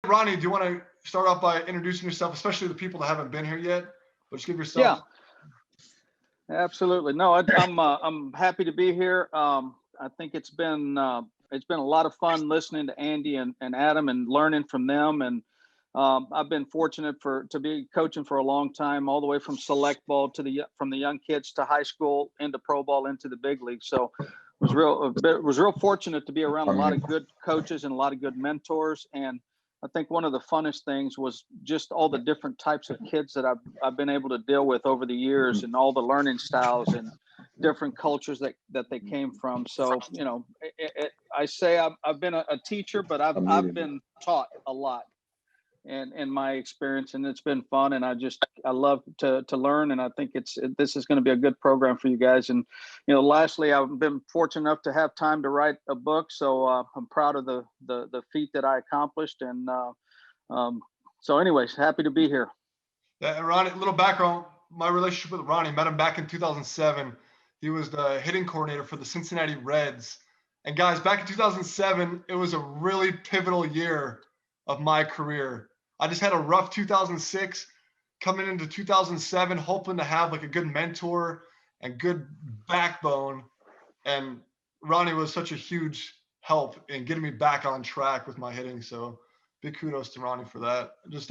Ronnie, do you want to start off by introducing yourself, especially the people that haven't been here yet? But just give Yeah, yourself. absolutely. No, I'm happy to be here. I think it's been a lot of fun listening to Andy and Adam and learning from them. And I've been fortunate to be coaching for a long time, all the way from select ball to from the young kids to high school into pro ball into the big league. So was real fortunate to be around a lot of good coaches and a lot of good mentors. And I think one of the funnest things was just all the different types of kids that I've been able to deal with over the years, and all the learning styles and different cultures that they came from. So, I say I've been a teacher, but I've been taught a lot in my experience, and it's been fun. And I love to learn. And I think this is going to be a good program for you guys. And, lastly, I've been fortunate enough to have time to write a book. So I'm proud of the feat that I accomplished. And so anyways, happy to be here. Yeah, and Ronnie, a little background. My relationship with Ronnie, met him back in 2007. He was the hitting coordinator for the Cincinnati Reds. And guys, back in 2007, it was a really pivotal year of my career. I just had a rough 2006, coming into 2007, hoping to have like a good mentor and good backbone. And Ronnie was such a huge help in getting me back on track with my hitting. So big kudos to Ronnie for that. Just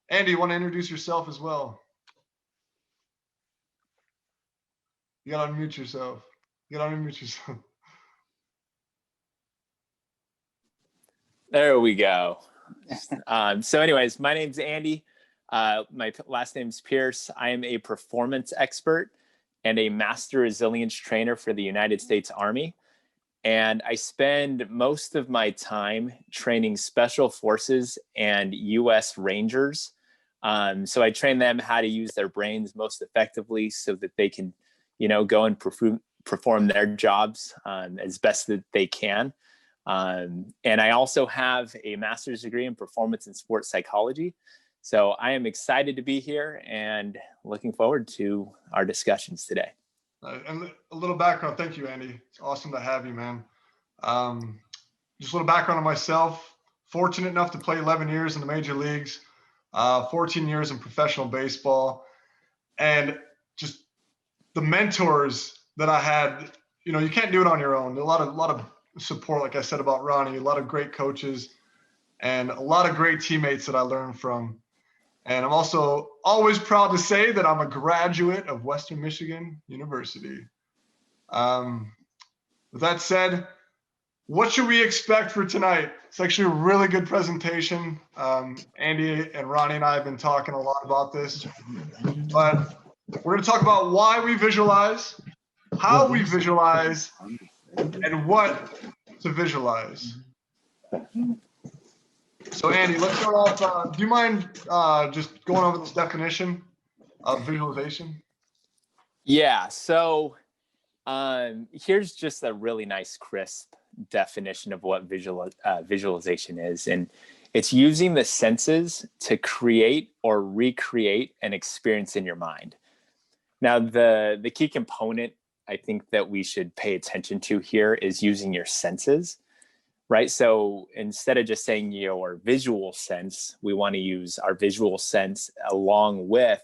Andy, you want to introduce yourself as well? You gotta unmute yourself. You gotta unmute yourself. There we go. So anyways, my name's Andy. My last name's Pierce. I am a performance expert and a master resilience trainer for the United States Army. And I spend most of my time training special forces and U.S. Rangers. So I train them how to use their brains most effectively so that they can, go and perform their jobs as best that they can. And I also have a master's degree in performance and sports psychology. So I am excited to be here and looking forward to our discussions today. And a little background. Thank you, Andy. It's awesome to have you, man. Just a little background on myself. Fortunate enough to play 11 years in the major leagues, 14 years in professional baseball, and just the mentors that I had. You can't do it on your own. A lot of support, like I said about Ronnie, a lot of great coaches and a lot of great teammates that I learned from. And I'm also always proud to say that I'm a graduate of Western Michigan University. With that said, what should we expect for tonight? It's actually a really good presentation. Andy and Ronnie and I have been talking a lot about this, but we're going to talk about why we visualize, how we visualize, and what to visualize. So Andy, let's start off. Do you mind just going over this definition of visualization? Yeah, so here's just a really nice, crisp definition of what visualization is. And it's using the senses to create or recreate an experience in your mind. Now, the key component I think that we should pay attention to here is using your senses, right? So instead of just saying your visual sense, we want to use our visual sense along with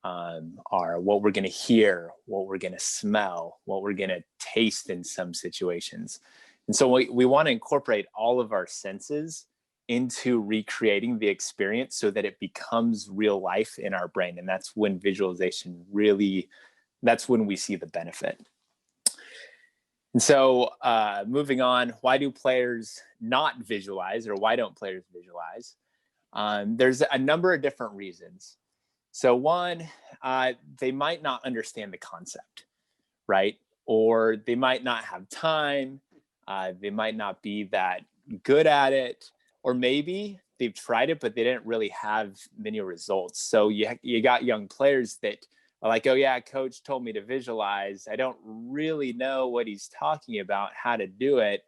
what we're going to hear, what we're going to smell, what we're going to taste in some situations. And so we want to incorporate all of our senses into recreating the experience so that it becomes real life in our brain. And that's when visualization that's when we see the benefit. And so moving on, why do players not visualize, or why don't players visualize? There's a number of different reasons. So one, they might not understand the concept, right? Or they might not have time. They might not be that good at it. Or maybe they've tried it, but they didn't really have many results. So you got young players that are like, oh yeah, coach told me to visualize. I don't really know what he's talking about, how to do it.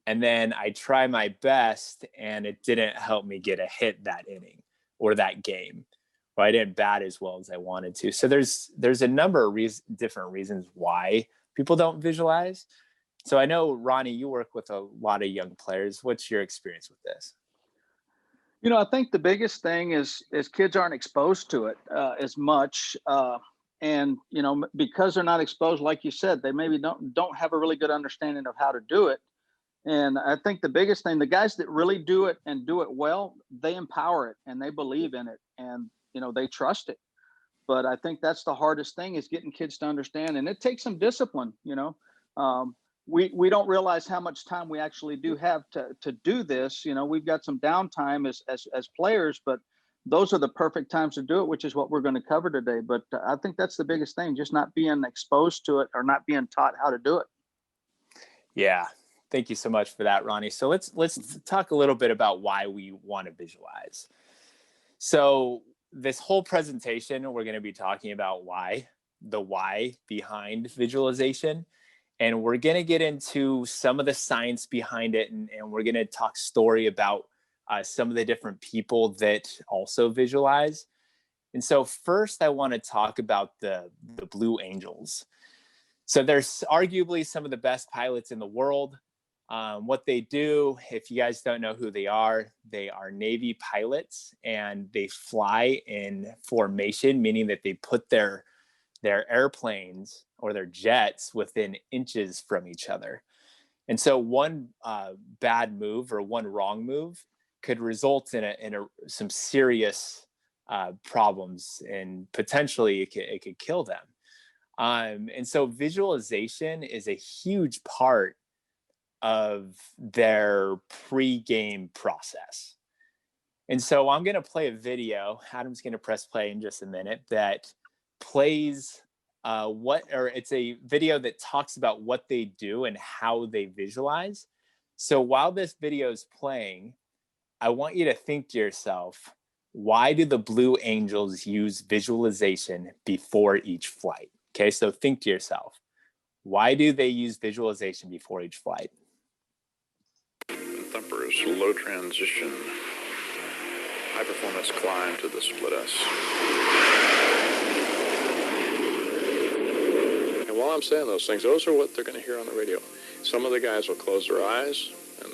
And then I try my best and it didn't help me get a hit that inning or that game. Or I didn't bat as well as I wanted to. So there's a number of different reasons why people don't visualize. So I know, Ronnie, you work with a lot of young players. What's your experience with this? I think the biggest thing is kids aren't exposed to it as much, and because they're not exposed, like you said, they maybe don't have a really good understanding of how to do it. And I think the biggest thing, the guys that really do it and do it well, they empower it and they believe in it, and they trust it. But I think that's the hardest thing, is getting kids to understand, and it takes some discipline. We don't realize how much time we actually do have to do this. We've got some downtime as players, but those are the perfect times to do it, which is what we're going to cover today. But I think that's the biggest thing, just not being exposed to it or not being taught how to do it. Yeah. Thank you so much for that, Ronnie. So let's talk a little bit about why we want to visualize. So this whole presentation, we're going to be talking about the why behind visualization. And we're going to get into some of the science behind it. And we're going to talk story about some of the different people that also visualize. And so first, I want to talk about the Blue Angels. So there's arguably some of the best pilots in the world. What they do, if you guys don't know who they are Navy pilots, and they fly in formation, meaning that they put their airplanes or their jets within inches from each other. And so one bad move or one wrong move could result in some serious problems, and potentially it could kill them. And so visualization is a huge part of their pre-game process. And so I'm going to play a video. Adam's going to press play in just a minute, that plays it's a video that talks about what they do and how they visualize. So while this video is playing, I want you to think to yourself, why do the Blue Angels use visualization before each flight? Okay, so think to yourself, why do they use visualization before each flight? Thumper's low transition, high performance climb to the split S. And while I'm saying those things, those are what they're going to hear on the radio. Some of the guys will close their eyes and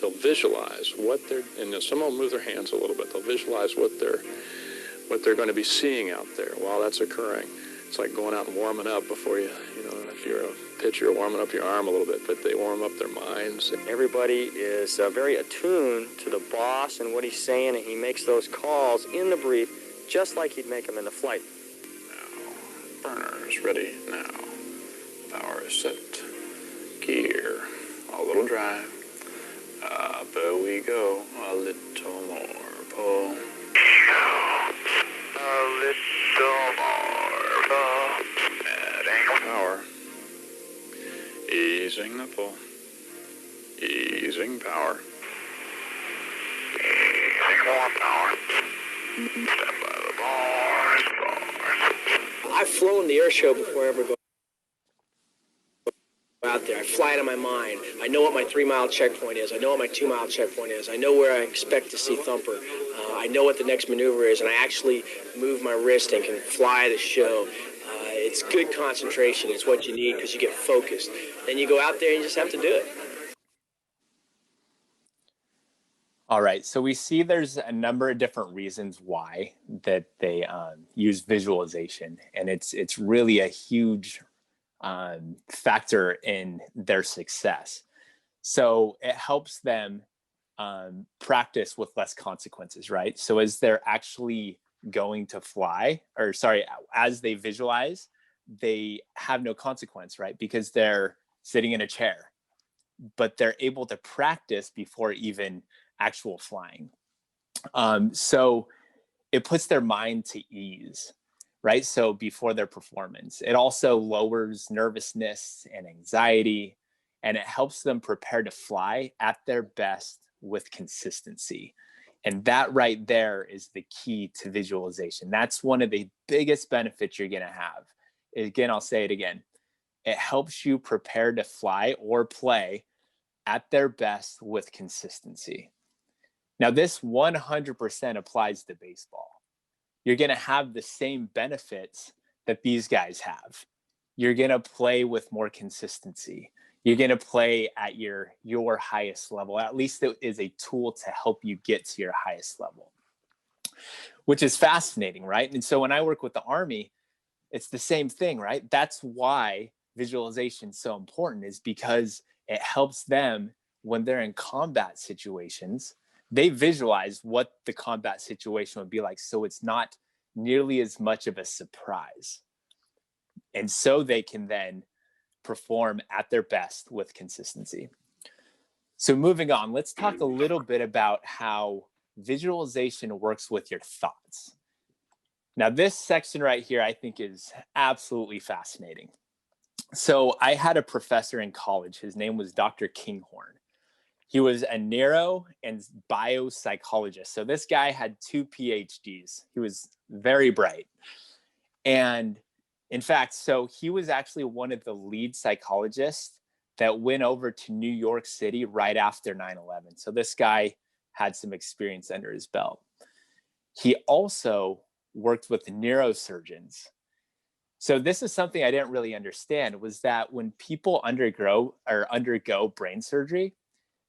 they'll visualize what they're, and some will move their hands a little bit. They'll visualize what they're going to be seeing out there while that's occurring. It's like going out and warming up before if you're a pitcher, warming up your arm a little bit, but they warm up their minds. Everybody is very attuned to the boss and what he's saying, and he makes those calls in the brief just like he'd make them in the flight. Now, burners ready now. Power is set. Gear, a little drive. Up we go, a little more pull. A little more pull. Adding power. Easing the pull. Easing power. Easing more power. Step by the bars. I've flown the air show before I ever go out there. I fly it in my mind. I know what my 3-mile checkpoint is. I know what my 2-mile checkpoint is. I know where I expect to see Thumper. I know what the next maneuver is, and I actually move my wrist and can fly the show. It's good concentration. It's what you need because you get focused. Then you go out there and you just have to do it. All right, so we see there's a number of different reasons why that they use visualization, and it's really a huge factor in their success. So it helps them practice with less consequences, right? So as they're actually going to fly, as they visualize, they have no consequence, right? Because they're sitting in a chair, but they're able to practice before even actual flying. So it puts their mind to ease, right? So before their performance, it also lowers nervousness and anxiety, and it helps them prepare to fly at their best with consistency. And that right there is the key to visualization. That's one of the biggest benefits you're going to have. Again, I'll say it again. It helps you prepare to fly or play at their best with consistency. Now, this 100% applies to baseball. You're going to have the same benefits that these guys have. You're going to play with more consistency. You're going to play at your highest level. At least it is a tool to help you get to your highest level, which is fascinating, right? And so when I work with the Army, it's the same thing, right? That's why visualization is so important, is because it helps them when they're in combat situations. They visualize what the combat situation would be like, so it's not nearly as much of a surprise. And so they can then perform at their best with consistency. So moving on, let's talk a little bit about how visualization works with your thoughts. Now, this section right here, I think, is absolutely fascinating. So I had a professor in college. His name was Dr. Kinghorn. He was a neuro and biopsychologist. So this guy had 2 PhDs. He was very bright. And in fact, so he was actually one of the lead psychologists that went over to New York City right after 9/11. So this guy had some experience under his belt. He also worked with neurosurgeons. So this is something I didn't really understand, was that when people undergo brain surgery,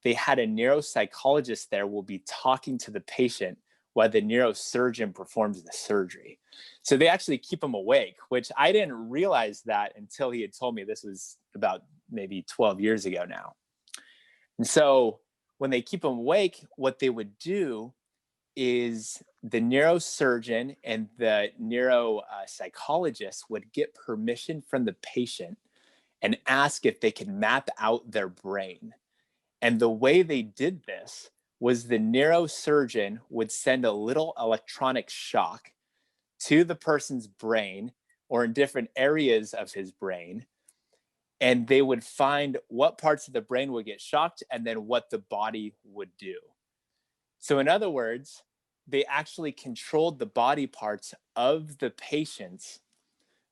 they had a neuropsychologist there will be talking to the patient while the neurosurgeon performs the surgery. So they actually keep them awake, which I didn't realize that until he had told me. This was about maybe 12 years ago now. And so when they keep them awake, what they would do is the neurosurgeon and the neuropsychologist would get permission from the patient and ask if they could map out their brain. And the way they did this was the neurosurgeon would send a little electronic shock to the person's brain or in different areas of his brain. And they would find what parts of the brain would get shocked and then what the body would do. So in other words, they actually controlled the body parts of the patients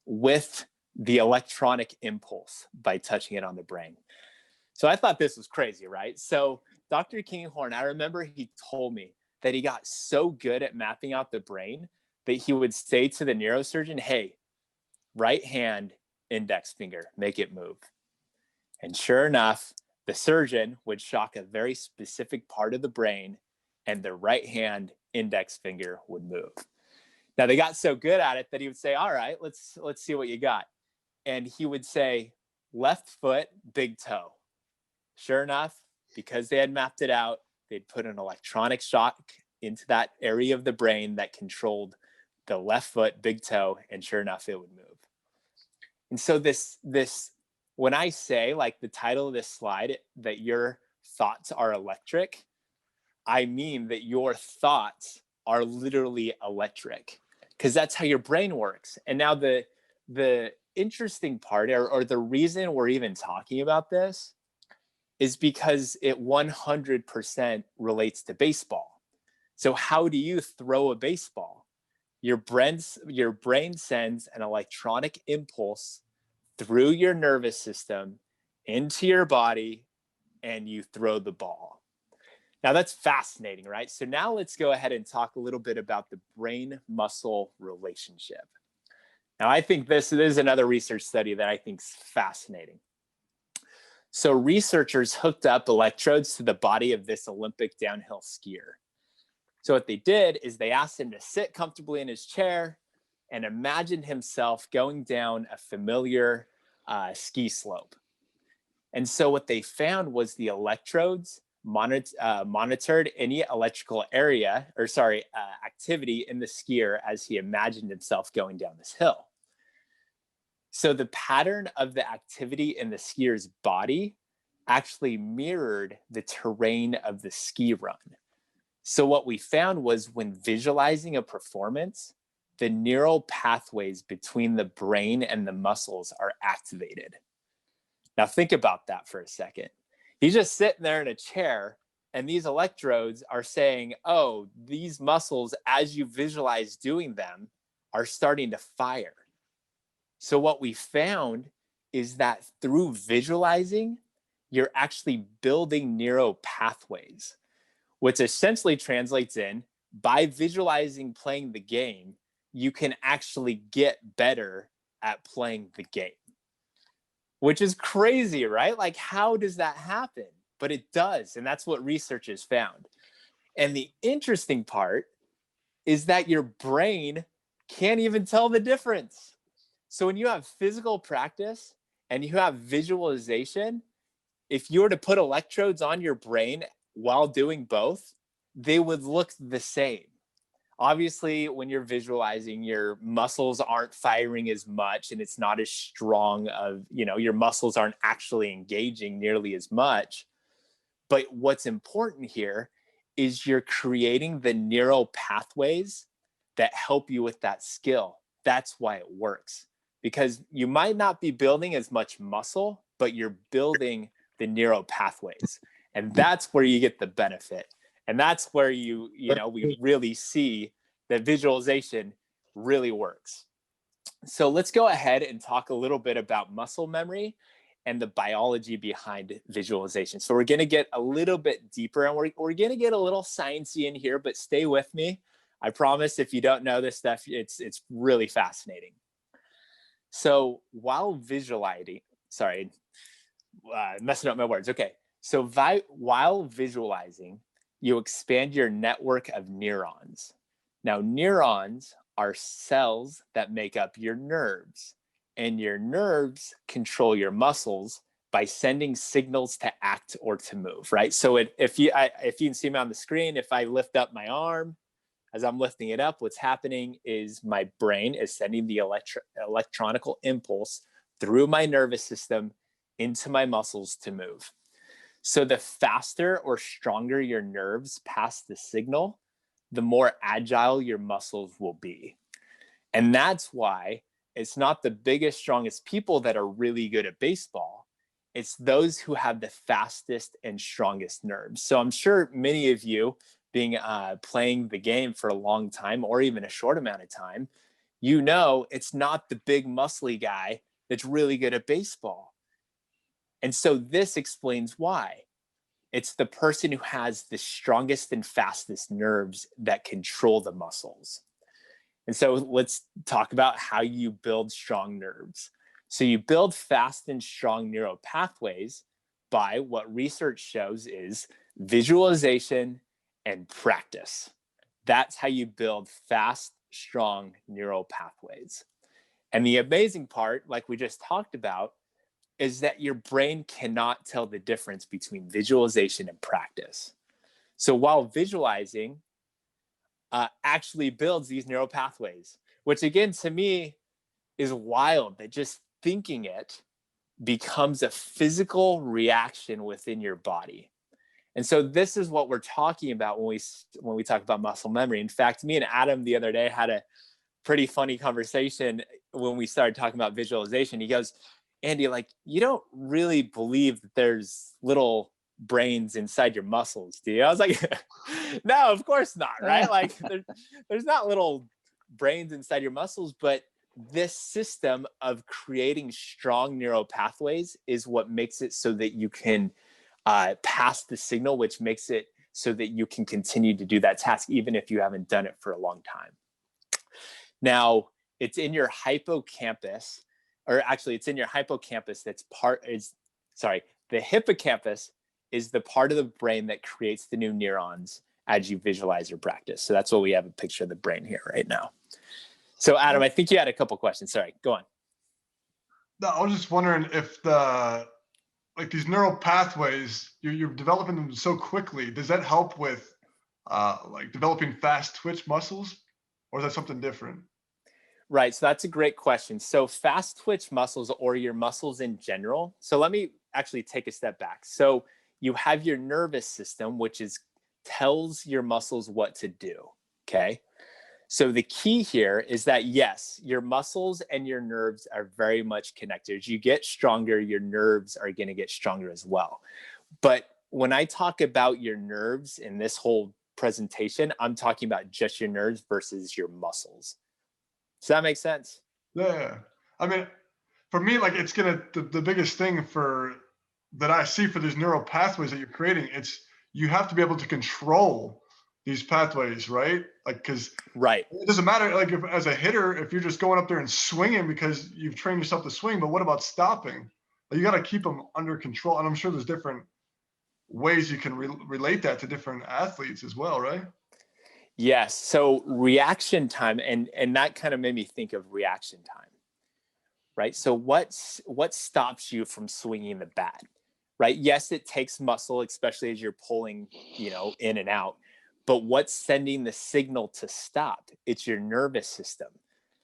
with the electronic impulse by touching it on the brain. So I thought this was crazy, right? So Dr. Kinghorn, I remember he told me that he got so good at mapping out the brain that he would say to the neurosurgeon, hey, right hand, index finger, make it move. And sure enough, the surgeon would shock a very specific part of the brain and the right hand index finger would move. Now they got so good at it that he would say, all right, let's see what you got. And he would say, left foot, big toe. Sure enough, because they had mapped it out, they'd put an electronic shock into that area of the brain that controlled the left foot, big toe, and sure enough, it would move. And so this, when I say, like, the title of this slide, that your thoughts are electric, I mean that your thoughts are literally electric, because that's how your brain works. And now the interesting part, or the reason we're even talking about this, is because it 100% relates to baseball. So how do you throw a baseball? Your brain sends an electronic impulse through your nervous system into your body, and you throw the ball. Now that's fascinating, right? So now let's go ahead and talk a little bit about the brain-muscle relationship. Now I think this is another research study that I think is fascinating. So researchers hooked up electrodes to the body of this Olympic downhill skier. So what they did is they asked him to sit comfortably in his chair and imagine himself going down a familiar ski slope. And so what they found was the electrodes monitored any electrical activity in the skier as he imagined himself going down this hill. So the pattern of the activity in the skier's body actually mirrored the terrain of the ski run. So what we found was, when visualizing a performance, the neural pathways between the brain and the muscles are activated. Now think about that for a second. He's just sitting there in a chair, and these electrodes are saying, oh, these muscles, as you visualize doing them, are starting to fire. So what we found is that through visualizing, you're actually building neural pathways, which essentially translates in, by visualizing playing the game, you can actually get better at playing the game. which is crazy, right? Like, how does that happen? But it does. And that's what researchers found. And the interesting part is that your brain can't even tell the difference. So when you have physical practice and you have visualization, if you were to put electrodes on your brain while doing both, they would look the same. Obviously, when you're visualizing, your muscles aren't firing as much and it's not as strong of, your muscles aren't actually engaging nearly as much. But what's important here is you're creating the neural pathways that help you with that skill. That's why it works, because you might not be building as much muscle, but you're building the neural pathways. And that's where you get the benefit. And that's where we really see that visualization really works. So let's go ahead and talk a little bit about muscle memory and the biology behind visualization. So we're going to get a little bit deeper, and we're going to get a little sciencey in here, but stay with me. I promise if you don't know this stuff, it's really fascinating. So while visualizing, messing up my words. Okay. So while visualizing, you expand your network of neurons. Now, neurons are cells that make up your nerves, and your nerves control your muscles by sending signals to act or to move, right? So if you can see me on the screen, if I lift up my arm, as I'm lifting it up, what's happening is my brain is sending the electronical impulse through my nervous system into my muscles to move. So the faster or stronger your nerves pass the signal, the more agile your muscles will be. And that's why it's not the biggest, strongest people that are really good at baseball. It's those who have the fastest and strongest nerves. So I'm sure many of you, being playing the game for a long time or even a short amount of time, it's not the big muscly guy that's really good at baseball. And so this explains why. It's the person who has the strongest and fastest nerves that control the muscles. And so let's talk about how you build strong nerves. So you build fast and strong neural pathways by what research shows is visualization and practice. That's how you build fast, strong neural pathways. And the amazing part, like we just talked about, is that your brain cannot tell the difference between visualization and practice. So while visualizing actually builds these neural pathways, which again, to me, is wild, that just thinking it becomes a physical reaction within your body. And so this is what we're talking about when we talk about muscle memory. In fact, me and Adam the other day had a pretty funny conversation when we started talking about visualization. He goes, Andy, like, you don't really believe that there's little brains inside your muscles, do you? I was like, no, of course not, right? Like there's not little brains inside your muscles, but this system of creating strong neural pathways is what makes it so that you can pass the signal, which makes it so that you can continue to do that task, even if you haven't done it for a long time. Now, it's in your hippocampus, or actually it's in your hippocampus the hippocampus is the part of the brain that creates the new neurons as you visualize or practice. So that's what we have a picture of the brain here right now. So Adam, I think you had a couple questions. Sorry, go on. No, I was just wondering if these neural pathways, you're developing them so quickly. Does that help with developing fast twitch muscles, or is that something different? Right. So that's a great question. So fast twitch muscles, or your muscles in general. So let me actually take a step back. So you have your nervous system, which tells your muscles what to do. Okay. So the key here is that, yes, your muscles and your nerves are very much connected. As you get stronger, your nerves are going to get stronger as well. But when I talk about your nerves in this whole presentation, I'm talking about just your nerves versus your muscles. Does that make sense? Yeah. I mean, for me, like, it's the biggest thing that I see for these neural pathways that you're creating, it's you have to be able to control these pathways, right? Like, because right, it doesn't matter, like, as a hitter, if you're just going up there and swinging because you've trained yourself to swing, but what about stopping? You got to keep them under control. And I'm sure there's different ways you can relate that to different athletes as well, right? Yes. So reaction time, and that kind of made me think of reaction time, right? So what stops you from swinging the bat, right? Yes, it takes muscle, especially as you're pulling, in and out. But what's sending the signal to stop? It's your nervous system.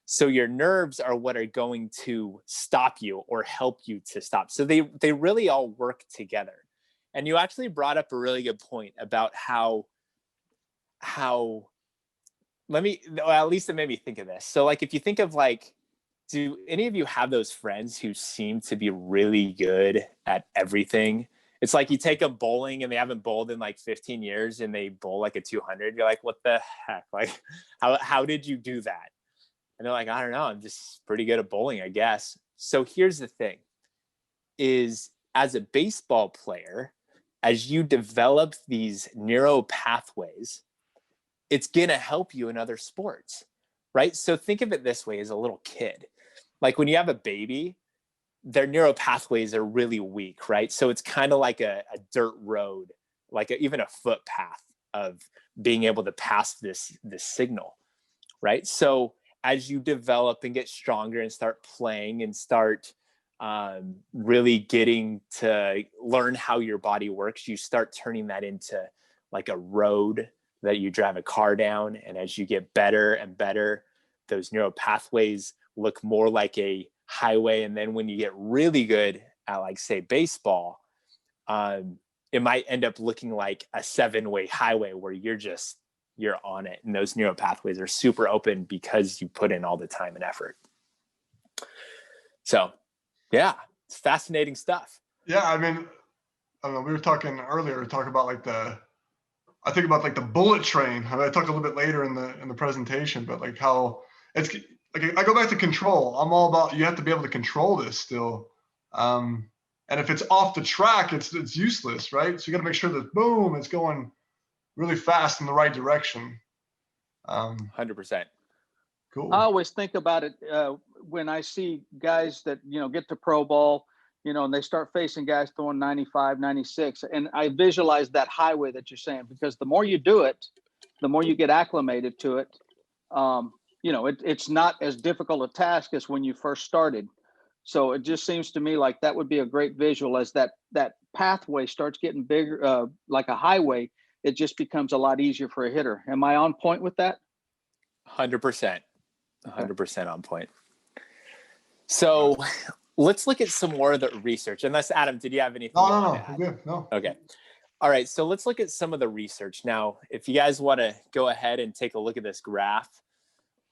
So your nerves are what are going to stop you or help you to stop. So they really all work together. And you actually brought up a really good point about how at least it made me think of this. So like, if you think of like, do any of you have those friends who seem to be really good at everything? It's like you take them bowling and they haven't bowled in like 15 years and they bowl like a 200. You're like, what the heck? Like, how did you do that? And they're like, I don't know. I'm just pretty good at bowling, I guess. So here's the thing is, as a baseball player, as you develop these neural pathways, it's going to help you in other sports, right? So think of it this way: as a little kid, like when you have a baby, their neural pathways are really weak, right? So it's kind of like a dirt road, like even a footpath of being able to pass this signal, right? So as you develop and get stronger and start playing and start really getting to learn how your body works, you start turning that into like a road that you drive a car down. And as you get better and better, those neural pathways look more like a highway. And then when you get really good at, like, say, baseball, it might end up looking like a 7-way highway where you're on it. And those neural pathways are super open because you put in all the time and effort. So yeah, it's fascinating stuff. Yeah. I mean, I don't know. We were talking earlier, about like I think about like the bullet train. I mean, I talked a little bit later in the presentation, but like how it's like, I go back to control. I'm all about, you have to be able to control this still. And if it's off the track, it's useless, right? So you got to make sure that boom, it's going really fast in the right direction. 100%. Cool. I always think about it when I see guys that, get to pro ball, and they start facing guys throwing 95, 96. And I visualize that highway that you're saying, because the more you do it, the more you get acclimated to it. It's not as difficult a task as when you first started. So it just seems to me like that would be a great visual. As that pathway starts getting bigger, like a highway, it just becomes a lot easier for a hitter. Am I on point with that? 100%. 100% on point. So let's look at some more of the research. Unless, Adam, did you have anything? No. Okay. All right. So let's look at some of the research. Now, if you guys want to go ahead and take a look at this graph,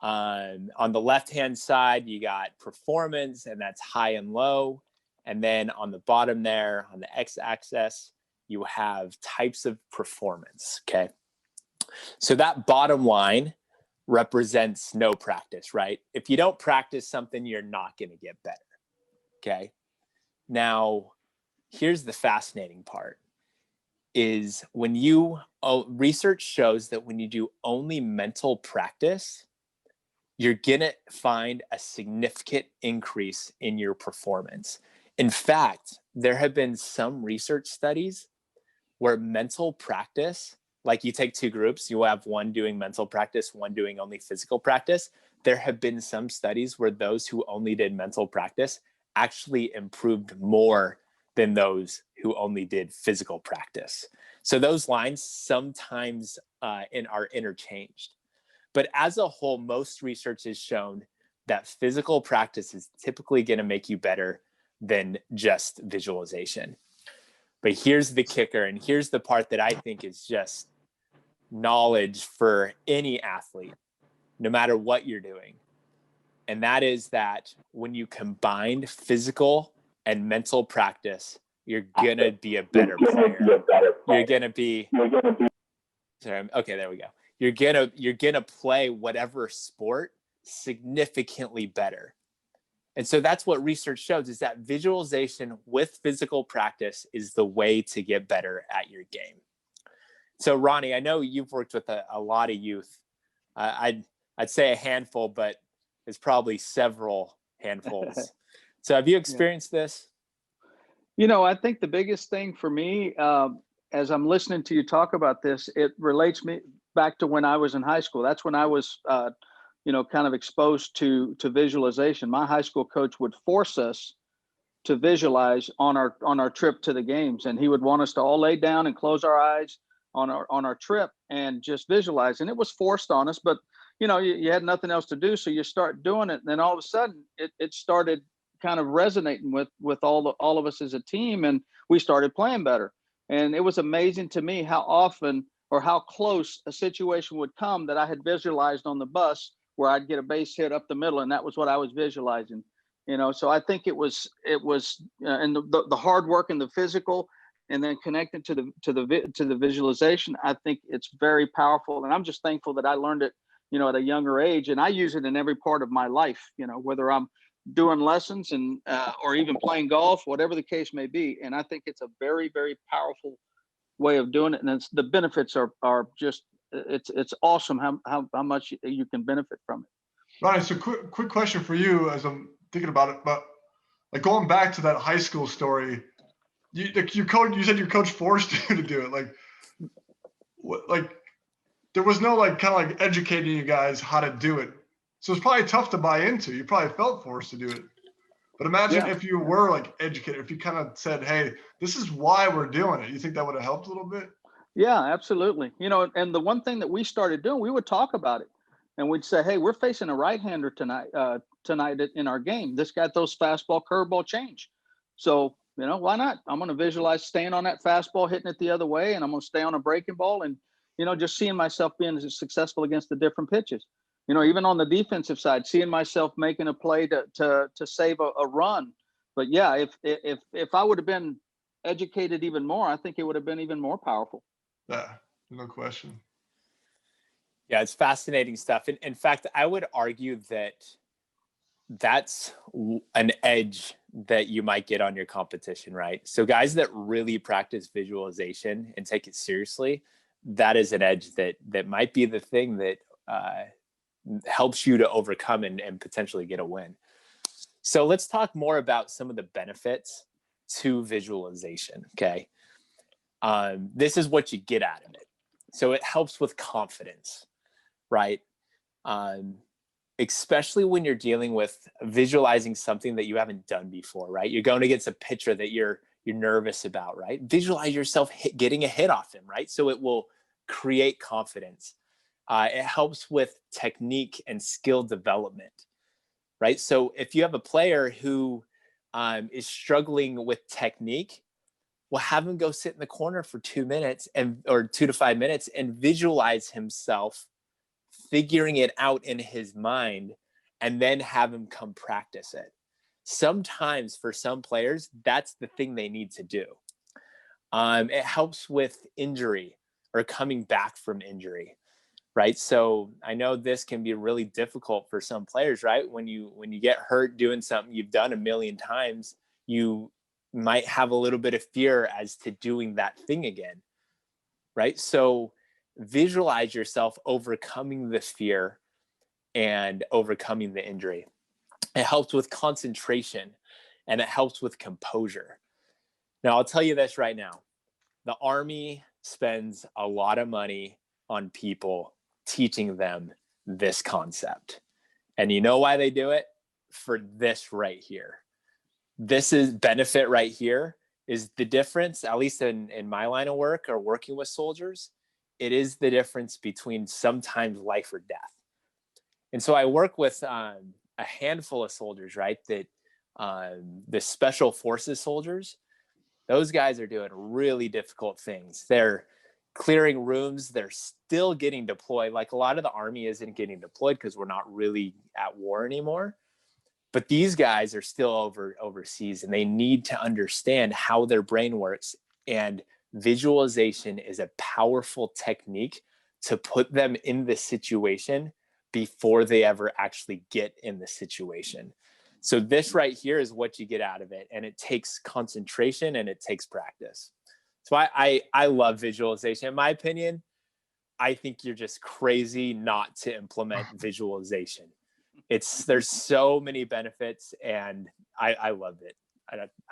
on the left-hand side, you got performance, and that's high and low. And then on the bottom there, on the x-axis, you have types of performance. Okay. So that bottom line represents no practice, right? If you don't practice something, you're not going to get better. Okay. Now, here's the fascinating part is when research shows that when you do only mental practice, you're going to find a significant increase in your performance. In fact, there have been some research studies where mental practice, like you take two groups, you have one doing mental practice, one doing only physical practice. There have been some studies where those who only did mental practice actually improved more than those who only did physical practice. So those lines sometimes are interchanged. But as a whole, most research has shown that physical practice is typically going to make you better than just visualization. But here's the kicker, and here's the part that I think is just knowledge for any athlete, no matter what you're doing. And that is that when you combine physical and mental practice, you're going to be a better player. You're going to be, sorry, okay, there we go. You're going to play whatever sport significantly better. And so that's what research shows, is that visualization with physical practice is the way to get better at your game. So Ronnie, I know you've worked with a lot of youth. I'd say a handful, but it's probably several handfuls. So have you experienced this? I think the biggest thing for me, as I'm listening to you talk about this, it relates me back to when I was in high school. That's when I was, kind of exposed to visualization. My high school coach would force us to visualize on our trip to the games, and he would want us to all lay down and close our eyes on our trip and just visualize. And it was forced on us, but you had nothing else to do, so you start doing it, and then all of a sudden it started kind of resonating with all of us as a team, and we started playing better. And it was amazing to me how often or how close a situation would come that I had visualized on the bus, where I'd get a base hit up the middle, and that was what I was visualizing. So I think and the hard work and the physical, and then connected to the visualization. I think it's very powerful, and I'm just thankful that I learned it at a younger age, and I use it in every part of my life, whether I'm doing lessons and or even playing golf, whatever the case may be. And I think it's a very, very powerful way of doing it, and the benefits are just, it's awesome how much you can benefit from it. Ronnie, so quick question for you as I'm thinking about it, but like going back to that high school story, you said your coach forced you to do it. Like there was no kind of educating you guys how to do it. So it's probably tough to buy into. You probably felt forced to do it. But imagine if you were educated, if you kind of said, hey, this is why we're doing it. You think that would have helped a little bit? Yeah, absolutely. And the one thing that we started doing, we would talk about it, and we'd say, hey, we're facing a right-hander tonight in our game. This guy throws fastball, curveball, change. So, why not? I'm going to visualize staying on that fastball, hitting it the other way, and I'm going to stay on a breaking ball, and, just seeing myself being successful against the different pitches. Even on the defensive side, seeing myself making a play to save a run. But yeah, if I would have been educated even more, I think it would have been even more powerful. Yeah, no question. Yeah, it's fascinating stuff. In fact, I would argue that that's an edge that you might get on your competition, right? So guys that really practice visualization and take it seriously, that is an edge that might be the thing that helps you to overcome and potentially get a win. So let's talk more about some of the benefits to visualization, okay? This is what you get out of it. So it helps with confidence, right? Especially when you're dealing with visualizing something that you haven't done before, right? You're going against a pitcher that you're nervous about, right? Visualize yourself getting a hit off him, right? So it will create confidence. It helps with technique and skill development, right? So if you have a player who is struggling with technique, well, have him go sit in the corner for 2 minutes or 2 to 5 minutes and visualize himself figuring it out in his mind, and then have him come practice it. Sometimes for some players, that's the thing they need to do. It helps with injury or coming back from injury, right? So I know this can be really difficult for some players, right? When you get hurt doing something you've done a million times, you might have a little bit of fear as to doing that thing again, right? So visualize yourself overcoming the fear and overcoming the injury. It helps with concentration, and it helps with composure. Now, I'll tell you this right now. The Army spends a lot of money on people teaching them this concept. And you know why they do it? For this right here. This is benefit right here is the difference, at least in my line of work or working with soldiers. It is the difference between sometimes life or death. And so I work with a handful of soldiers, right? That the special forces soldiers, those guys are doing really difficult things. They're clearing rooms. They're still getting deployed. Like a lot of the Army isn't getting deployed because we're not really at war anymore. But these guys are still overseas, and they need to understand how their brain works. And visualization is a powerful technique to put them in the situation before they ever actually get in the situation. So this right here is what you get out of it. And it takes concentration and it takes practice. So I love visualization. In my opinion, I think you're just crazy not to implement visualization. There's so many benefits, and I loved it.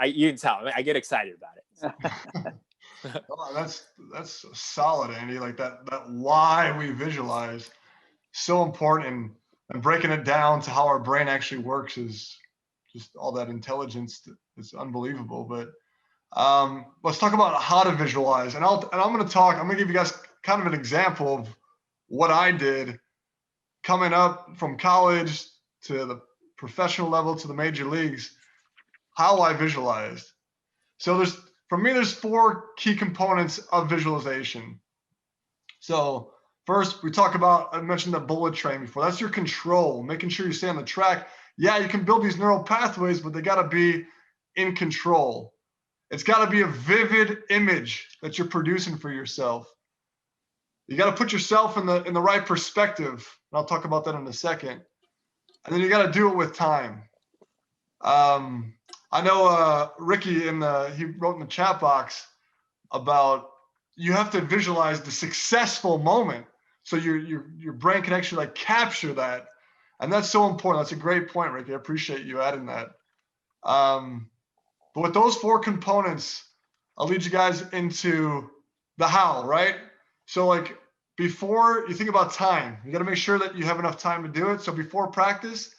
You can tell I get excited about it. Oh, that's solid, Andy. Like that why we visualize, so important, and breaking it down to how our brain actually works is just all that intelligence. It's unbelievable. But let's talk about how to visualize. And I'm going to give you guys kind of an example of what I did coming up from college to the professional level to the major leagues, how I visualized. So for me, there's 4 key components of visualization. So first, I mentioned the bullet train before. That's your control, making sure you stay on the track. Yeah, you can build these neural pathways, but they got to be in control. It's got to be a vivid image that you're producing for yourself. You got to put yourself in the right perspective. And I'll talk about that in a second. And then you got to do it with time. I know Ricky he wrote in the chat box about you have to visualize the successful moment so your brain can actually like capture that, and that's so important. That's a great point, Ricky. I appreciate you adding that. But with those 4 components, I'll lead you guys into the how, right? So like before you think about time, you got to make sure that you have enough time to do it. So before practice,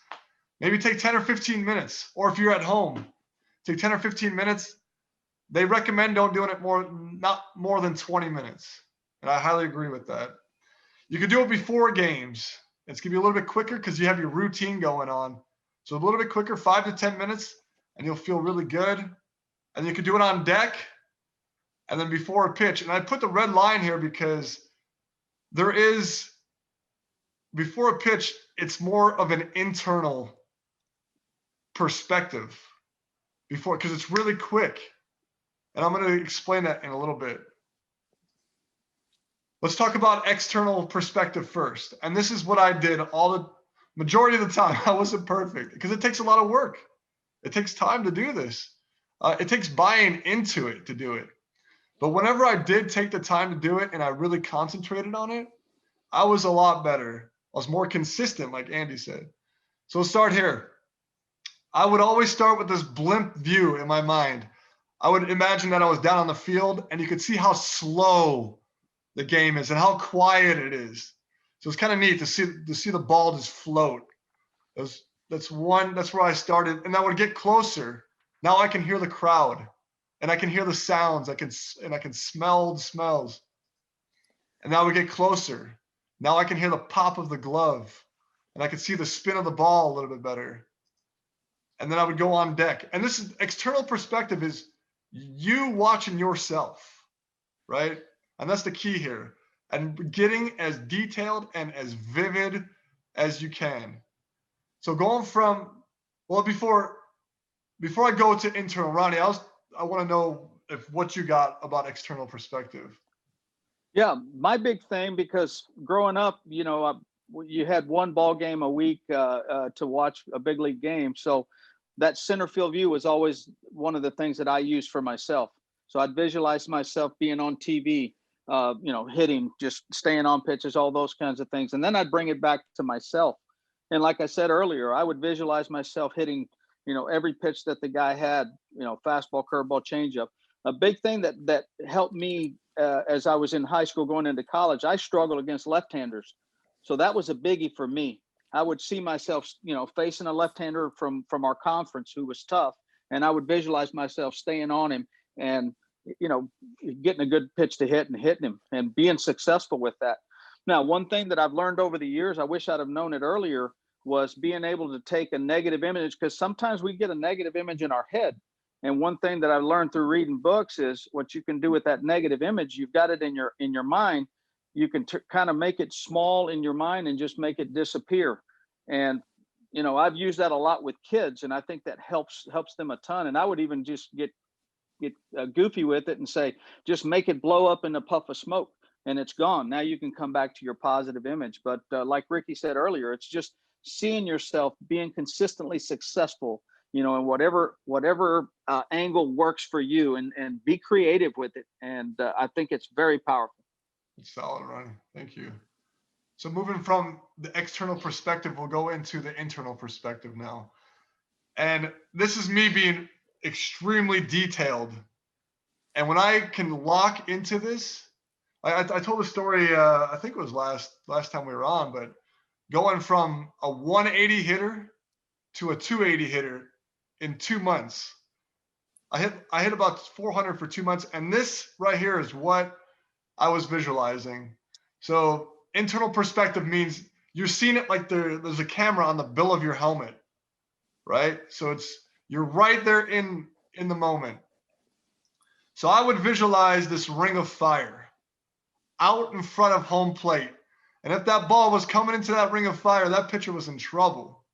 maybe take 10 or 15 minutes, or if you're at home, take 10 or 15 minutes. They recommend not more than 20 minutes. And I highly agree with that. You can do it before games. It's going to be a little bit quicker because you have your routine going on. So a little bit quicker, 5 to 10 minutes, and you'll feel really good. And you can do it on deck and then before a pitch. And I put the red line here because before a pitch, it's more of an internal perspective because it's really quick. And I'm going to explain that in a little bit. Let's talk about external perspective first. And this is what I did the majority of the time. I wasn't perfect because it takes a lot of work. It takes time to do this. It takes buying into it to do it. But whenever I did take the time to do it and I really concentrated on it, I was a lot better. I was more consistent, like Andy said. So let's start here. I would always start with this blimp view in my mind. I would imagine that I was down on the field and you could see how slow the game is and how quiet it is. So it's kind of neat to see the ball just float. That's where I started. And I would get closer. Now I can hear the crowd and I can hear the sounds. I can smell the smells. And now we get closer. Now I can hear the pop of the glove and I can see the spin of the ball a little bit better. And then I would go on deck. And this is external perspective is you watching yourself, right? And that's the key here. And getting as detailed and as vivid as you can. So going from, before I go to internal, Ronnie, I want to know what you got about external perspective. Yeah, my big thing, because growing up, you had one ball game a week to watch a big league game. So that center field view was always one of the things that I used for myself. So I'd visualize myself being on TV, hitting, just staying on pitches, all those kinds of things. And then I'd bring it back to myself. And like I said earlier, I would visualize myself hitting, every pitch that the guy had, fastball, curveball, changeup. A big thing that helped me as I was in high school going into college, I struggled against left-handers. So that was a biggie for me. I would see myself, facing a left-hander from our conference who was tough, and I would visualize myself staying on him and, getting a good pitch to hit and hitting him and being successful with that. Now, one thing that I've learned over the years, I wish I'd have known it earlier, was being able to take a negative image, because sometimes we get a negative image in our head. And one thing that I learned through reading books is what you can do with that negative image. You've got it in your mind. You can kind of make it small in your mind and just make it disappear. And, I've used that a lot with kids, and I think that helps them a ton. And I would even just get goofy with it and say, just make it blow up in a puff of smoke and it's gone. Now you can come back to your positive image. But like Ricky said earlier, it's just seeing yourself being consistently successful, in whatever angle works for you, and be creative with it. And I think it's very powerful. It's solid, Ronnie. Thank you. So moving from the external perspective, we'll go into the internal perspective now. And this is me being extremely detailed. And when I can lock into this, I told a story, I think it was last time we were on, but going from a 180 hitter to a 280 hitter in 2 months. I hit about 400 for 2 months, and this right here is what I was visualizing. So internal perspective means you're seeing it like there's a camera on the bill of your helmet, right? So you're right there in the moment. So I would visualize this ring of fire out in front of home plate. And if that ball was coming into that ring of fire, that pitcher was in trouble.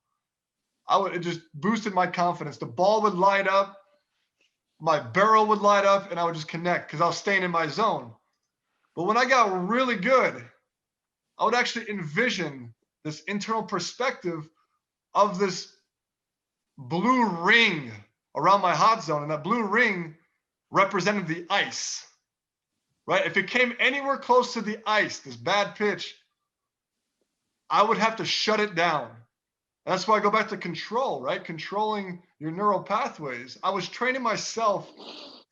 It just boosted my confidence. The ball would light up, my barrel would light up, and I would just connect because I was staying in my zone. But when I got really good, I would actually envision this internal perspective of this blue ring around my hot zone. And that blue ring represented the ice, right? If it came anywhere close to the ice, this bad pitch, I would have to shut it down. And that's why I go back to control, right? Controlling your neural pathways. I was training myself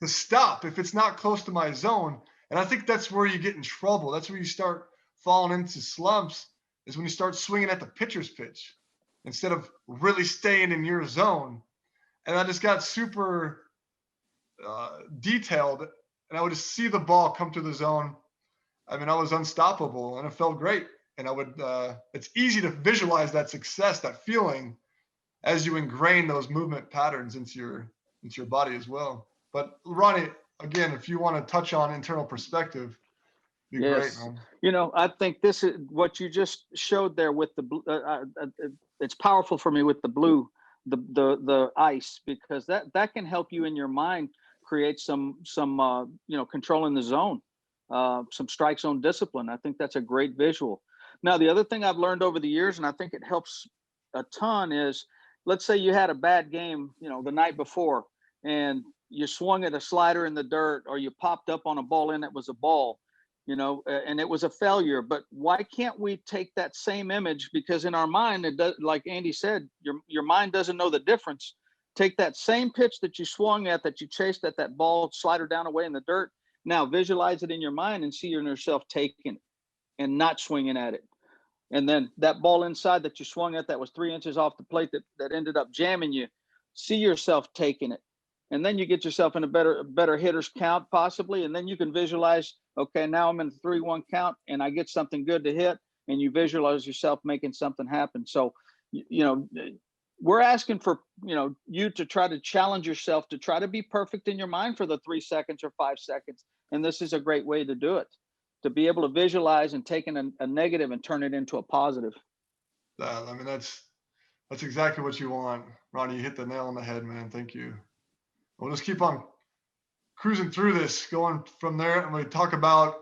to stop if it's not close to my zone. And I think that's where you get in trouble. That's where you start falling into slumps, is when you start swinging at the pitcher's pitch instead of really staying in your zone. And I just got super detailed, and I would just see the ball come to the zone. I mean, I was unstoppable, and it felt great. And I would, it's easy to visualize that success, that feeling, as you ingrain those movement patterns into your body as well. But Ronnie, again, if you want to touch on internal perspective, be great, man. You know, I think this is what you just showed there with the blue. It's powerful for me with the blue, the ice, because that can help you in your mind create some control in the zone, some strike zone discipline. I think that's a great visual. Now, the other thing I've learned over the years, and I think it helps a ton, is let's say you had a bad game, the night before, and you swung at a slider in the dirt, or you popped up on a ball and it was a ball, and it was a failure. But why can't we take that same image? Because in our mind, it does, like Andy said, your mind doesn't know the difference. Take that same pitch that you swung at, that you chased at that ball slider down away in the dirt. Now visualize it in your mind and see yourself taking it and not swinging at it. And then that ball inside that you swung at that was 3 inches off the plate that ended up jamming you, see yourself taking it. And then you get yourself in a better hitter's count possibly. And then you can visualize, okay, now I'm in a 3-1 count and I get something good to hit, and you visualize yourself making something happen. So, we're asking for, you to try to challenge yourself to try to be perfect in your mind for the 3 seconds or 5 seconds. And this is a great way to do it, to be able to visualize and take in a negative and turn it into a positive. I mean, that's exactly what you want, Ronnie. You hit the nail on the head, man. Thank you. We'll just keep on cruising through this, going from there, and we talk about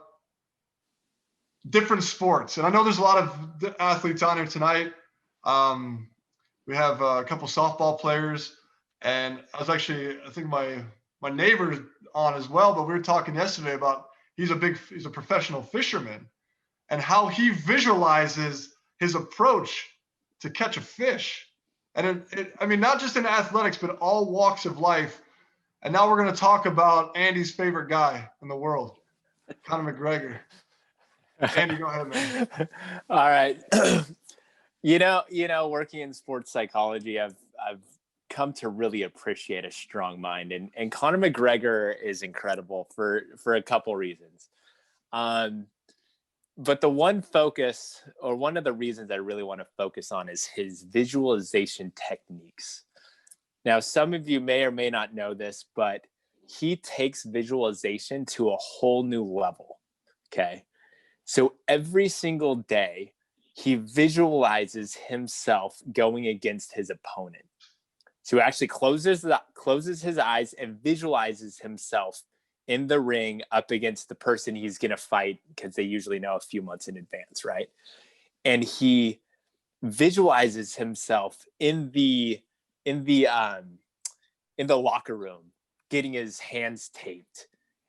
different sports. And I know there's a lot of athletes on here tonight. We have a couple softball players, and I think my neighbor's on as well, but we were talking yesterday about he's a professional fisherman, and how he visualizes his approach to catch a fish. And I mean, not just in athletics, but all walks of life. And now we're going to talk about Andy's favorite guy in the world, Conor McGregor. Andy, go ahead, man. All right. Working in sports psychology, I've come to really appreciate a strong mind, and Conor McGregor is incredible for a couple reasons. But the one focus, or one of the reasons I really want to focus on, is his visualization techniques. Now, some of you may or may not know this, but he takes visualization to a whole new level. Okay. So every single day, he visualizes himself going against his opponent. So he actually closes his eyes and visualizes himself in the ring up against the person he's going to fight, because they usually know a few months in advance, right? And he visualizes himself in the locker room, getting his hands taped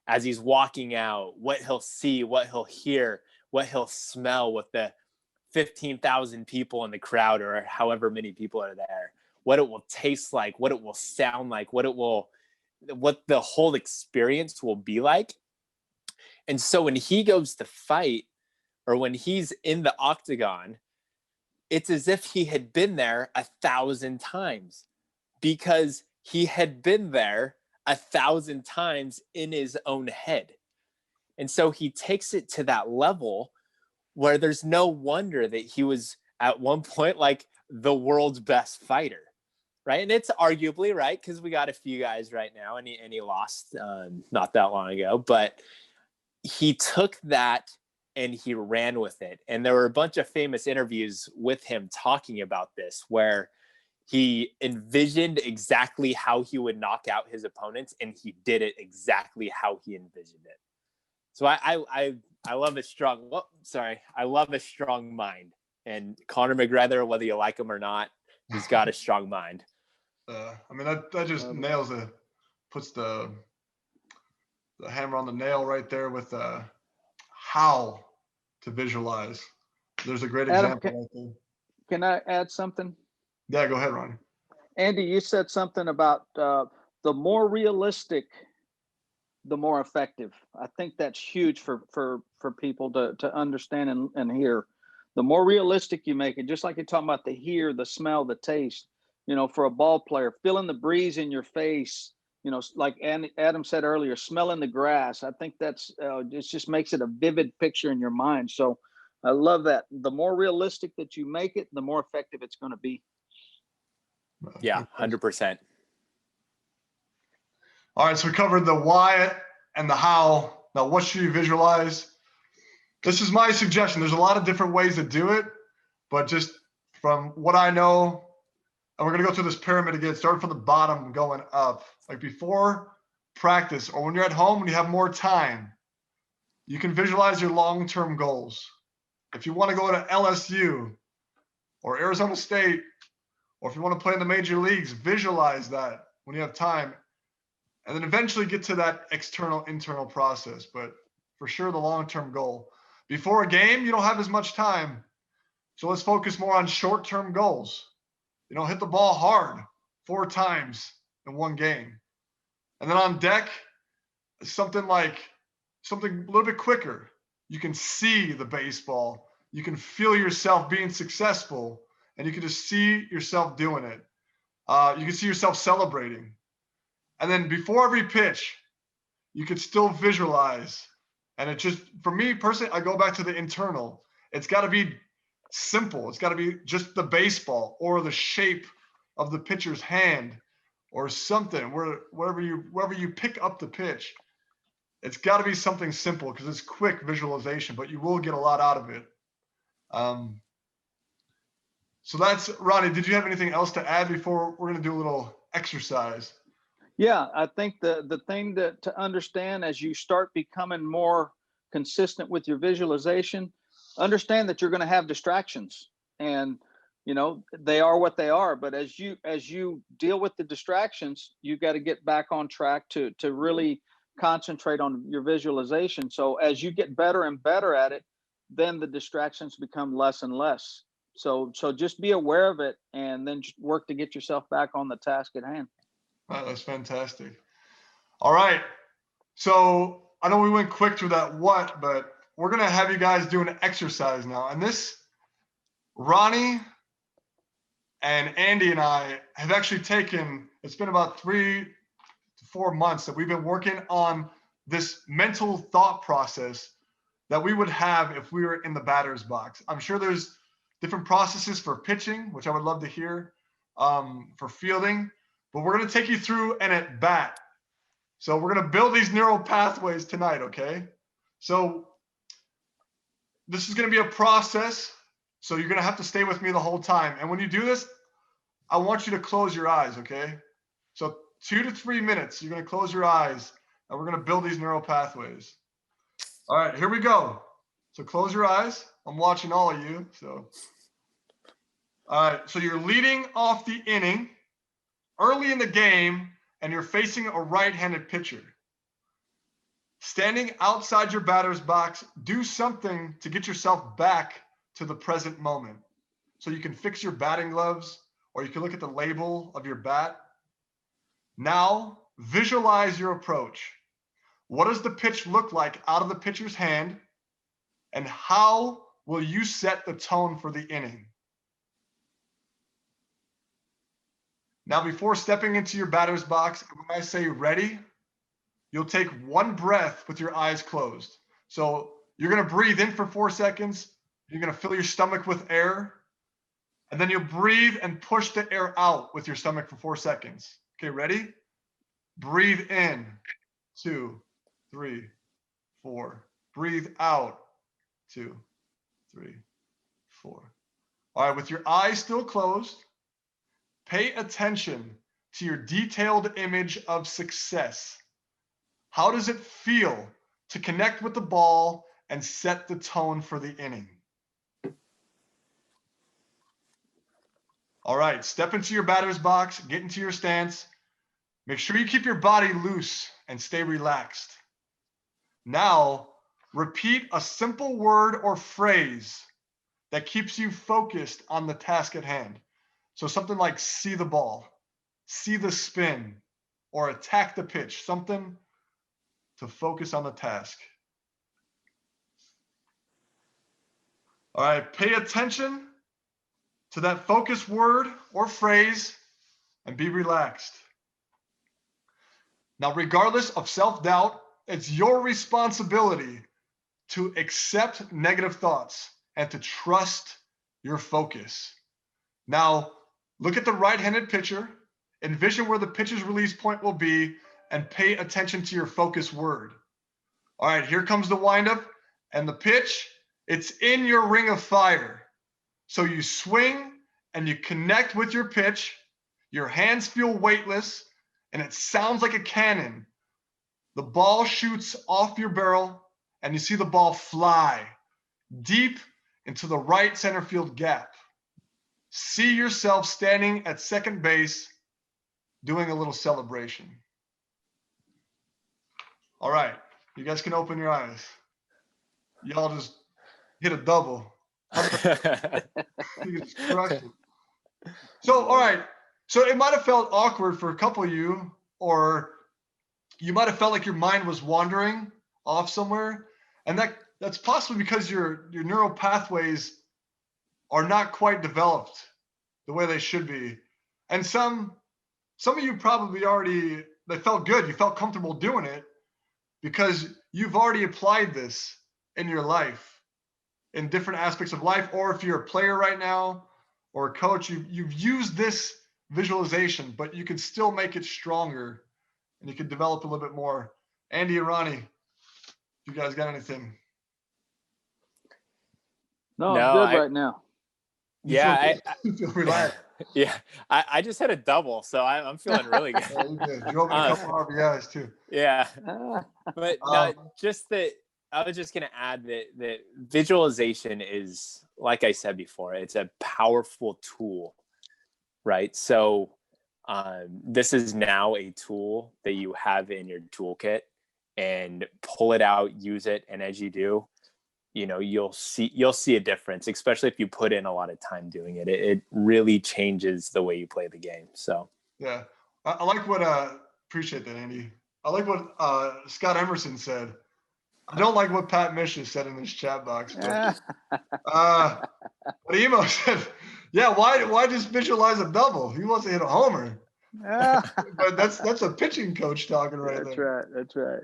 as he's walking out, what he'll see, what he'll hear, what he'll smell with the 15,000 people in the crowd, or however many people are there, what it will taste like, what it will sound like, what it will what the whole experience will be like. And so when he goes to fight, or when he's in the octagon, it's as if he had been there 1,000 times, because he had been there 1,000 times in his own head. And so he takes it to that level where there's no wonder that he was at one point like the world's best fighter, right? And it's arguably right, because we got a few guys right now, and he lost not that long ago, but he took that and he ran with it. And there were a bunch of famous interviews with him talking about this, where he envisioned exactly how he would knock out his opponents, and he did it exactly how he envisioned it. So I love a strong, I love a strong mind. And Conor McGregor, whether you like him or not, he's got a strong mind. I mean, that just puts the hammer on the nail right there with how to visualize. There's a great Adam, example right there. Can I add something? Yeah, go ahead, Ronnie. Andy, you said something about the more realistic, the more effective. I think that's huge for people to understand and hear. The more realistic you make it, just like you're talking about the hear, the smell, the taste, for a ball player, feeling the breeze in your face, like Adam said earlier, smelling the grass. I think that's it just makes it a vivid picture in your mind. So I love that. The more realistic that you make it, the more effective it's going to be. Yeah, 100%. All right, so we covered the why and the how. Now, what should you visualize? This is my suggestion. There's a lot of different ways to do it, but just from what I know, and we're going to go through this pyramid again, starting from the bottom, going up. Like before practice, or when you're at home, when you have more time, you can visualize your long-term goals. If you want to go to LSU or Arizona State, or if you want to play in the major leagues, visualize that when you have time, and then eventually get to that internal process. But for sure, the long-term goal. Before a game, you don't have as much time. So let's focus more on short-term goals. Hit the ball hard 4 times in one game. And then on deck, something a little bit quicker. You can see the baseball. You can feel yourself being successful, and you can just see yourself doing it. You can see yourself celebrating. And then before every pitch, you could still visualize. And it just, for me personally, I go back to the internal. It's got to be simple. It's got to be just the baseball or the shape of the pitcher's hand or something, wherever you pick up the pitch. It's got to be something simple, because it's quick visualization, but you will get a lot out of it. So that's, Ronnie, did you have anything else to add before we're going to do a little exercise? Yeah, I think the thing to understand as you start becoming more consistent with your visualization, understand that you're going to have distractions, and they are what they are. But as you deal with the distractions, you got to get back on track to really concentrate on your visualization. So as you get better and better at it, then the distractions become less and less. So just be aware of it, and then work to get yourself back on the task at hand. Wow, that's fantastic. All right. So I know we went quick through that but we're going to have you guys do an exercise now. And this, Ronnie and Andy and I have actually taken, it's been about 3 to 4 months that we've been working on this mental thought process that we would have if we were in the batter's box. I'm sure there's different processes for pitching, which I would love to hear, for fielding. But we're going to take you through an at bat. So we're going to build these neural pathways tonight, okay? So this is going to be a process. So you're going to have to stay with me the whole time. And when you do this, I want you to close your eyes, okay? So 2 to 3 minutes, you're going to close your eyes, and we're going to build these neural pathways. All right, here we go. So close your eyes. I'm watching all of you. So, all right, so you're leading off the inning early in the game, and you're facing a right-handed pitcher. Standing outside your batter's box, do something to get yourself back to the present moment. So you can fix your batting gloves, or you can look at the label of your bat. Now visualize your approach. What does the pitch look like out of the pitcher's hand? And how will you set the tone for the inning? Now, before stepping into your batter's box, when I say ready, you'll take one breath with your eyes closed. So you're going to breathe in for 4 seconds. You're going to fill your stomach with air. And then you'll breathe and push the air out with your stomach for 4 seconds. Okay, ready? Breathe in. 2, 3, 4. Breathe out. 2, 3, 4. All right, with your eyes still closed, pay attention to your detailed image of success. How does it feel to connect with the ball and set the tone for the inning? All right, step into your batter's box, get into your stance. Make sure you keep your body loose and stay relaxed. Now, repeat a simple word or phrase that keeps you focused on the task at hand. So something like see the ball, see the spin, or attack the pitch, something to focus on the task. All right, pay attention to that focus word or phrase and be relaxed. Now, regardless of self-doubt, it's your responsibility to accept negative thoughts and to trust your focus. Now, look at the right-handed pitcher, envision where the pitcher's release point will be, and pay attention to your focus word. All right, here comes the windup and the pitch. It's in your ring of fire. So you swing and you connect with your pitch. Your hands feel weightless and it sounds like a cannon. The ball shoots off your barrel and you see the ball fly deep into the right center field gap. See yourself standing at second base doing a little celebration. All right, you guys can open your eyes. Y'all just hit a double. You just crushed it. So, all right. So it might have felt awkward for a couple of you, or you might have felt like your mind was wandering off somewhere. And that's possibly because your neural pathways are not quite developed the way they should be. And some of you probably already, they felt good. You felt comfortable doing it because you've already applied this in your life, in different aspects of life. Or if you're a player right now or a coach, you've used this visualization, but you can still make it stronger and you can develop a little bit more. Andy and Ronnie, you guys got anything? No, I'm good right now. Yeah, I feel relaxed. Yeah, I just had a double, so I'm feeling really good. Yeah, you did. Drove in a couple RBIs too. Yeah, but no, just that I was just gonna add that visualization is, like I said before, it's a powerful tool, right? So this is now a tool that you have in your toolkit, and pull it out, use it, and as you do, you'll see a difference, especially if you put in a lot of time doing it. It really changes the way you play the game. So yeah, I like what appreciate that, Andy. I like what Scott Emerson said. I don't like what Pat Mish said in this chat box, but what Emo said, yeah, why just visualize a double? He wants to hit a homer. But that's a pitching coach talking right there. That's right.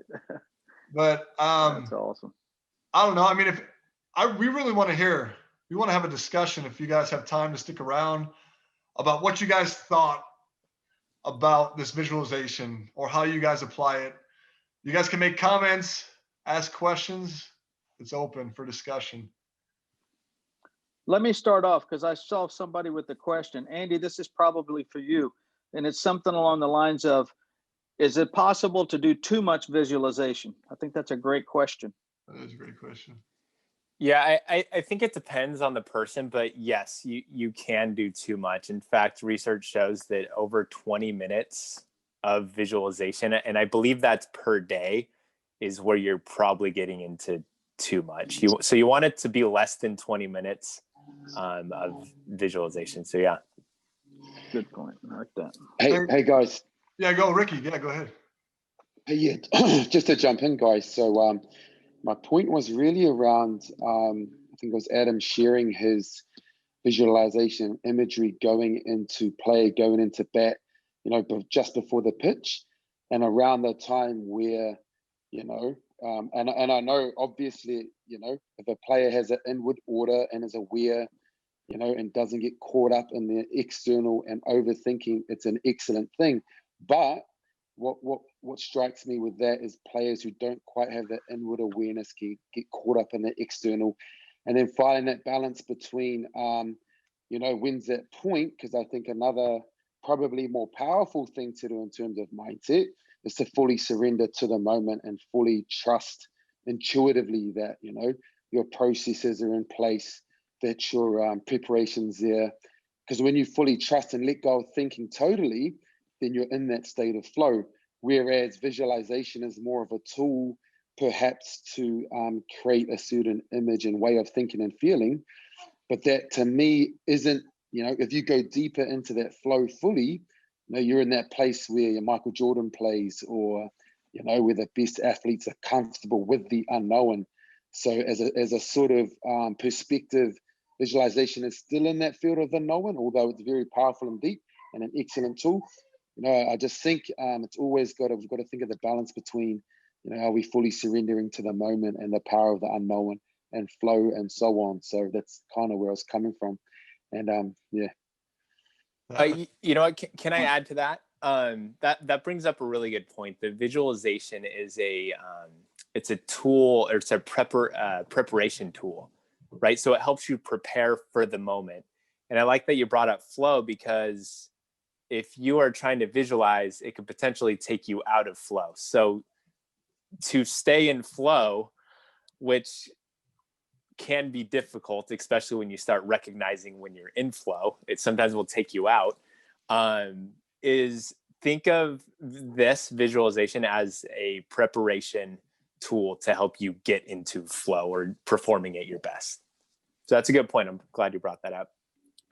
But that's awesome. I don't know. I mean, we really want to hear, we want to have a discussion if you guys have time to stick around about what you guys thought about this visualization or how you guys apply it. You guys can make comments, ask questions. It's open for discussion. Let me start off because I saw somebody with a question. Andy, this is probably for you. And it's something along the lines of, is it possible to do too much visualization? I think that's a great question. That is a great question. Yeah, I think it depends on the person, but yes, you can do too much. In fact, research shows that over 20 minutes of visualization, and I believe that's per day, is where you're probably getting into too much. So you want it to be less than 20 minutes of visualization. So yeah. Good point. I like that. Hey guys. Yeah, go Ricky. Yeah, go ahead. Yeah, just to jump in, guys. So my point was really around, I think it was Adam sharing his visualization imagery going into play, going into bat, just before the pitch, and around the time where, and I know obviously, if a player has an inward order and is aware, and doesn't get caught up in the external and overthinking, it's an excellent thing. But what strikes me with that is players who don't quite have that inward awareness can get caught up in the external, and then finding that balance between when's that point, because I think another probably more powerful thing to do in terms of mindset is to fully surrender to the moment and fully trust intuitively that your processes are in place, that your preparation's there. Because when you fully trust and let go of thinking totally, then you're in that state of flow. Whereas visualization is more of a tool, perhaps, to create a certain image and way of thinking and feeling. But that, to me, isn't, if you go deeper into that flow fully, you're in that place where your Michael Jordan plays, or, where the best athletes are comfortable with the unknown. So as a sort of perspective, visualization is still in that field of the known, although it's very powerful and deep and an excellent tool. I just think it's always we've got to think of the balance between, are we fully surrendering to the moment and the power of the unknown and flow and so on. So that's kind of where I was coming from. And yeah. You know what, can I add to that? That brings up a really good point. The visualization is it's a tool, or it's a preparation tool, right? So it helps you prepare for the moment. And I like that you brought up flow, because if you are trying to visualize, it could potentially take you out of flow. So to stay in flow, which can be difficult, especially when you start recognizing when you're in flow, it sometimes will take you out, is think of this visualization as a preparation tool to help you get into flow or performing at your best. So that's a good point. I'm glad you brought that up.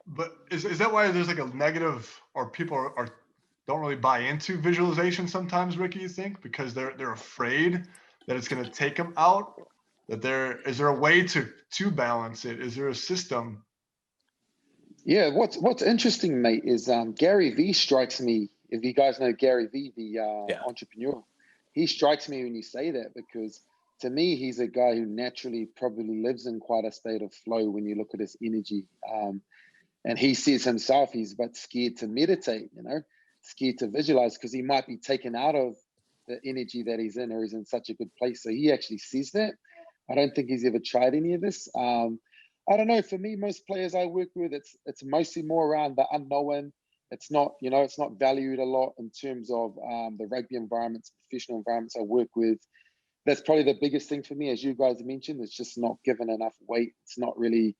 But is that why there's like a negative, or people are don't really buy into visualization sometimes, Ricky, you think? Because they're afraid that it's going to take them out? Is there a way to balance it? Is there a system? Yeah, what's interesting, mate, is Gary Vee strikes me. If you guys know Gary Vee, the entrepreneur, he strikes me when you say that, because to me, he's a guy who naturally probably lives in quite a state of flow when you look at his energy. And he says himself, he's but scared to meditate, scared to visualize, because he might be taken out of the energy that he's in, or he's in such a good place. So he actually says that. I don't think he's ever tried any of this. I don't know. For me, most players I work with, it's mostly more around the unknown. It's not, it's not valued a lot in terms of the rugby environments, professional environments I work with. That's probably the biggest thing for me, as you guys mentioned. It's just not given enough weight. It's not really,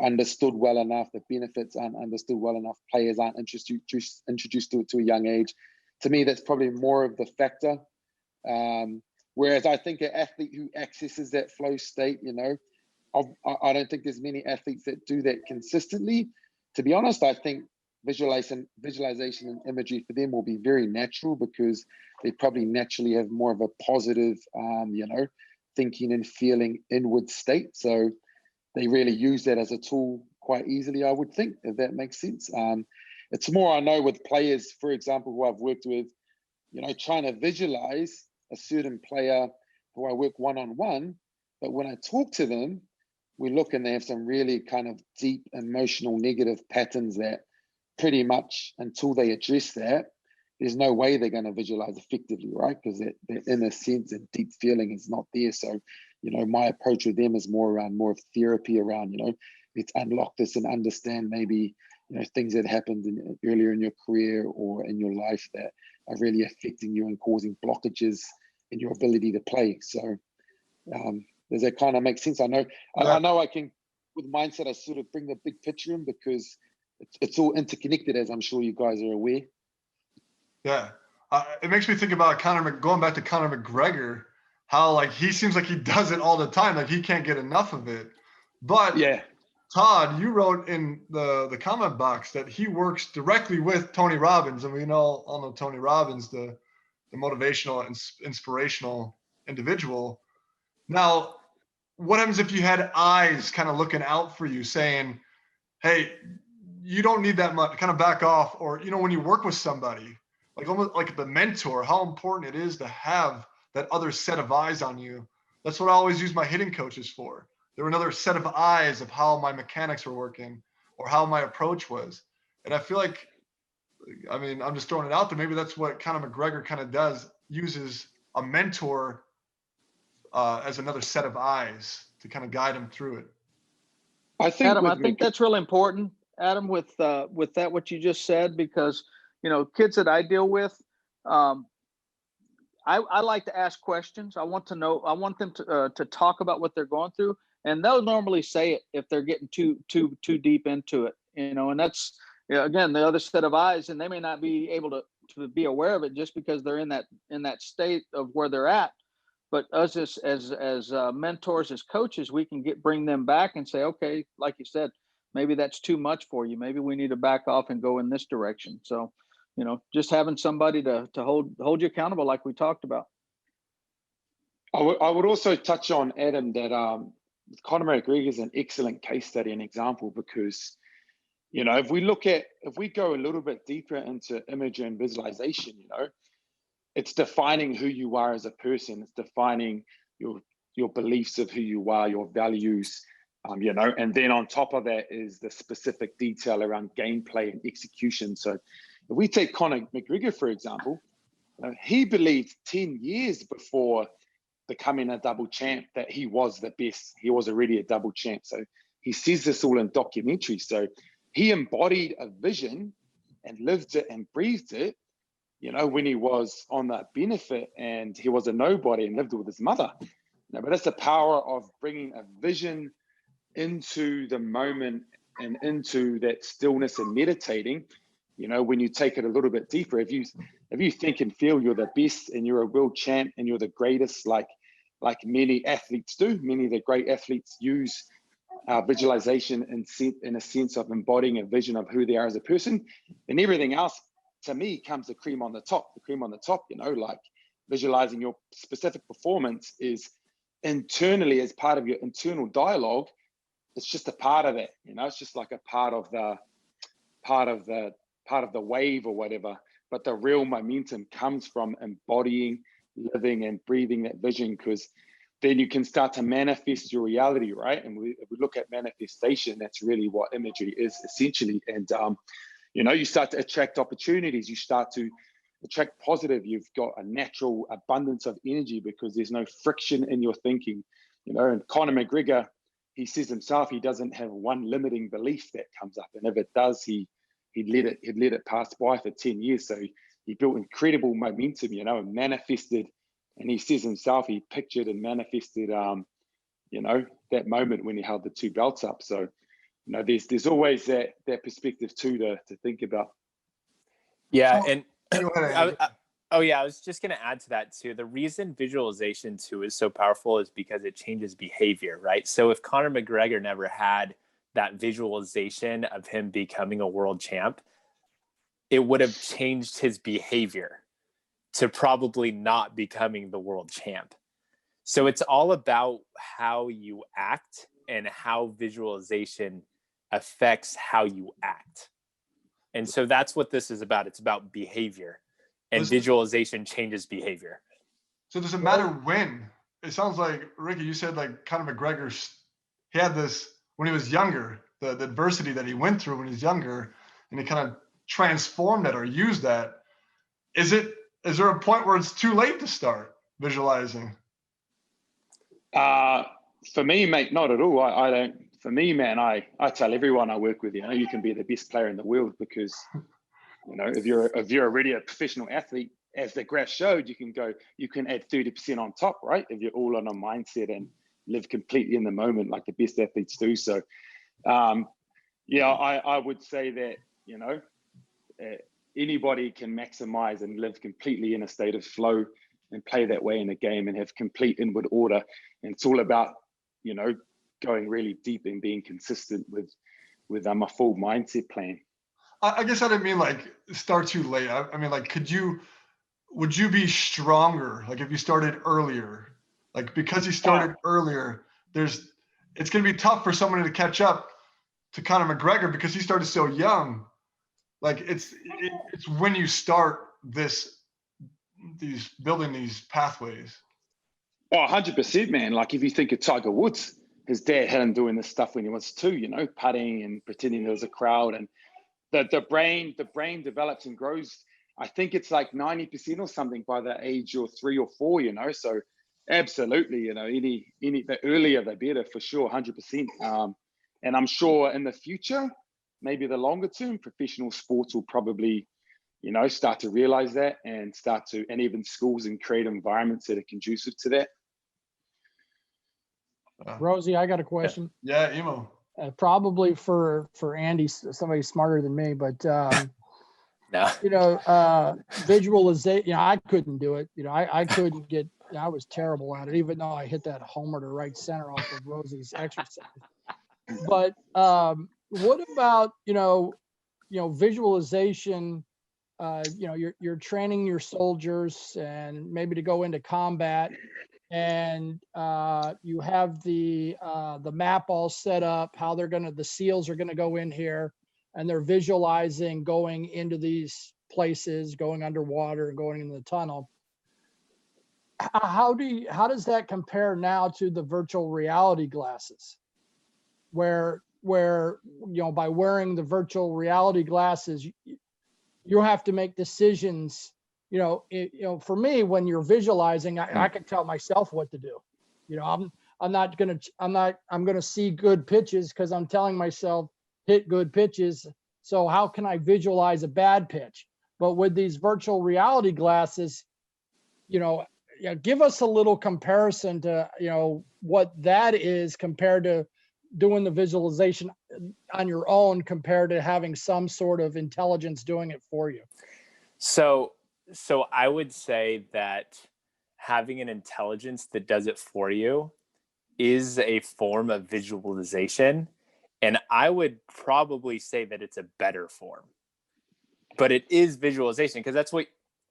understood well enough. The benefits aren't understood well enough. Players aren't introduced to a young age. To me, that's probably more of the factor. Whereas I think an athlete who accesses that flow state, I don't think there's many athletes that do that consistently. To be honest, I think visualization and imagery for them will be very natural, because they probably naturally have more of a positive, thinking and feeling inward state. So they really use that as a tool quite easily, I would think, if that makes sense. It's more, I know, with players, for example, who I've worked with, trying to visualize a certain player who I work one-on-one, but when I talk to them, we look and they have some really kind of deep emotional negative patterns that pretty much, until they address that, there's no way they're going to visualize effectively, right? Because their inner sense and deep feeling is not there. So, my approach with them is more of therapy around, let's unlock this and understand maybe, things that happened earlier in your career or in your life that are really affecting you and causing blockages in your ability to play. So does that kind of make sense? I know I can, with mindset, I sort of bring the big picture in, because it's all interconnected, as I'm sure you guys are aware. Yeah. It makes me think about going back to Conor McGregor, how like he seems like he does it all the time. Like he can't get enough of it. But yeah, Todd, you wrote in the comment box that he works directly with Tony Robbins. And we all know Tony Robbins, the the motivational and inspirational individual. Now, what happens if you had eyes kind of looking out for you saying, hey, you don't need that much, kind of back off? Or, you know, when you work with somebody, like almost like the mentor, how important it is to have that other set of eyes on you. That's what I always use my hitting coaches for. There were another set of eyes of how my mechanics were working or how my approach was. And I feel like, I mean, I'm just throwing it out there. Maybe that's what Conor McGregor kind of does, uses a mentor as another set of eyes to kind of guide him through it. I think, Adam, I think that's really important, Adam, with that, what you just said, because, you know, kids that I deal with, I like to ask questions. I want to know, I want them to talk about what they're going through, and they'll normally say it if they're getting too deep into it, you know, and that's, you know, again, the other set of eyes, and they may not be able to be aware of it just because they're in that state of where they're at. But us as mentors, as coaches, we can bring them back and say, okay, like you said, maybe that's too much for you. Maybe we need to back off and go in this direction. So, you know, just having somebody to hold you accountable, like we talked about. I would also touch on, Adam, that Conor McGregor is an excellent case study and example, because, you know, if we go a little bit deeper into imagery and visualization, you know, it's defining who you are as a person. It's defining your beliefs of who you are, your values, you know, and then on top of that is the specific detail around gameplay and execution. So if we take Conor McGregor, for example, he believed 10 years before becoming a double champ that he was the best. He was already a double champ. So he says this all in documentaries. So he embodied a vision and lived it and breathed it, you know, when he was on that benefit and he was a nobody and lived with his mother. You know, but that's the power of bringing a vision into the moment and into that stillness and meditating. You know, when you take it a little bit deeper, if you think and feel you're the best and you're a world champ and you're the greatest, like many athletes do, many of the great athletes use visualization in a sense of embodying a vision of who they are as a person, and everything else, to me, comes the cream on the top. The cream on the top, you know, like visualizing your specific performance is internally as part of your internal dialogue. It's just a part of it, you know. It's just like a part of the wave or whatever. But the real momentum comes from embodying, living, and breathing that vision, because then you can start to manifest your reality, right? And if we look at manifestation, that's really what imagery is essentially. And you know, you start to attract opportunities. You start to attract positive. You've got a natural abundance of energy because there's no friction in your thinking. You know, and Conor McGregor, he says himself, he doesn't have one limiting belief that comes up, and if it does, he'd let it pass by for 10 years. So he built incredible momentum, you know, and manifested. And he says himself, he pictured and manifested, you know, that moment when he held the 2 belts up. So, you know, there's always that perspective too to think about. Yeah, and I was just going to add to that too. The reason visualization too is so powerful is because it changes behavior, right? So if Conor McGregor never had that visualization of him becoming a world champ, it would have changed his behavior to probably not becoming the world champ. So it's all about how you act and how visualization affects how you act. And so that's what this is about. It's about behavior, and visualization changes behavior. So does it matter when? It sounds like, Ricky, you said like Conor McGregor, he had this when he was younger, the adversity that he went through when he was younger, and he kind of transformed it or used that. Is there a point where it's too late to start visualizing? For me, mate, not at all. I don't. For me, man, I tell everyone I work with, you know, you can be the best player in the world because, you know, if you're already a professional athlete, as the graph showed, you can add 30% on top, right? If you're all on a mindset and live completely in the moment like the best athletes do. So, yeah, I would say that, you know, anybody can maximize and live completely in a state of flow and play that way in a game and have complete inward order. And it's all about, you know, going really deep and being consistent with a full mindset plan. I guess I didn't mean like start too late. I mean, like, could you would you be stronger? Like if you started earlier, like because you started earlier, it's going to be tough for someone to catch up to Conor McGregor because he started so young. Like it's when you start building these pathways. Oh, 100%, man. Like if you think of Tiger Woods, his dad had him doing this stuff when he was 2, you know, putting and pretending there was a crowd, and the brain develops and grows. I think it's like 90% or something by the age of 3 or 4, you know. So absolutely, you know, any the earlier the better for sure, 100%. And I'm sure in the future, maybe the longer term, professional sports will probably, you know, start to realize that and and even schools and create environments that are conducive to that. Rosie, I got a question. Yeah, Emo. Probably for Andy, somebody smarter than me, but No. you know, visualization. You know, I couldn't do it. You know, I couldn't get. I was terrible at it, even though I hit that homer to right center off of Rosie's exercise. But what about you know, visualization? You know, you're training your soldiers and maybe to go into combat, and you have the map all set up, how the SEALs are gonna go in here, and they're visualizing going into these places, going underwater and going into the tunnel. How does that compare now to the virtual reality glasses, where you know, by wearing the virtual reality glasses, you have to make decisions. You know, for me, when you're visualizing, I can tell myself what to do. You know, I'm gonna see good pitches because I'm telling myself hit good pitches. So how can I visualize a bad pitch? But with these virtual reality glasses, you know, give us a little comparison to, you know, what that is compared to doing the visualization on your own compared to having some sort of intelligence doing it for you. So I would say that having an intelligence that does it for you is a form of visualization. And I would probably say that it's a better form, but it is visualization because that's what,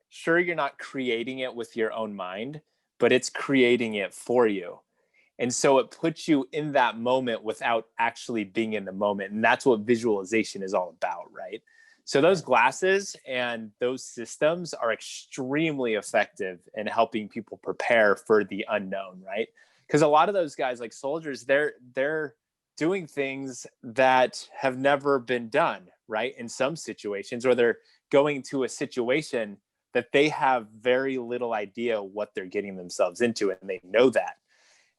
sure, you're not creating it with your own mind, but it's creating it for you. And so it puts you in that moment without actually being in the moment. And that's what visualization is all about, right? So those glasses and those systems are extremely effective in helping people prepare for the unknown, right? Because a lot of those guys, like soldiers, they're doing things that have never been done, right? In some situations, or they're going to a situation that they have very little idea what they're getting themselves into, and they know that.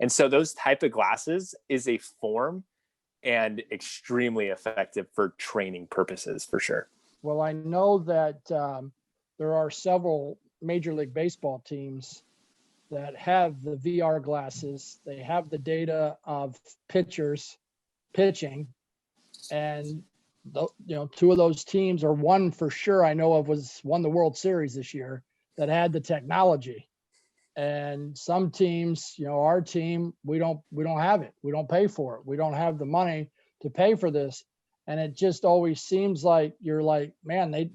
And so those type of glasses is a form and extremely effective for training purposes, for sure. Well, I know that there are several Major League Baseball teams that have the VR glasses. They have the data of pitchers pitching, and you know, 2 of those teams, or one for sure I know of, won the World Series this year, that had the technology. And some teams, you know, our team, we don't have it. We don't pay for it. We don't have the money to pay for this. And it just always seems like you're like, man, they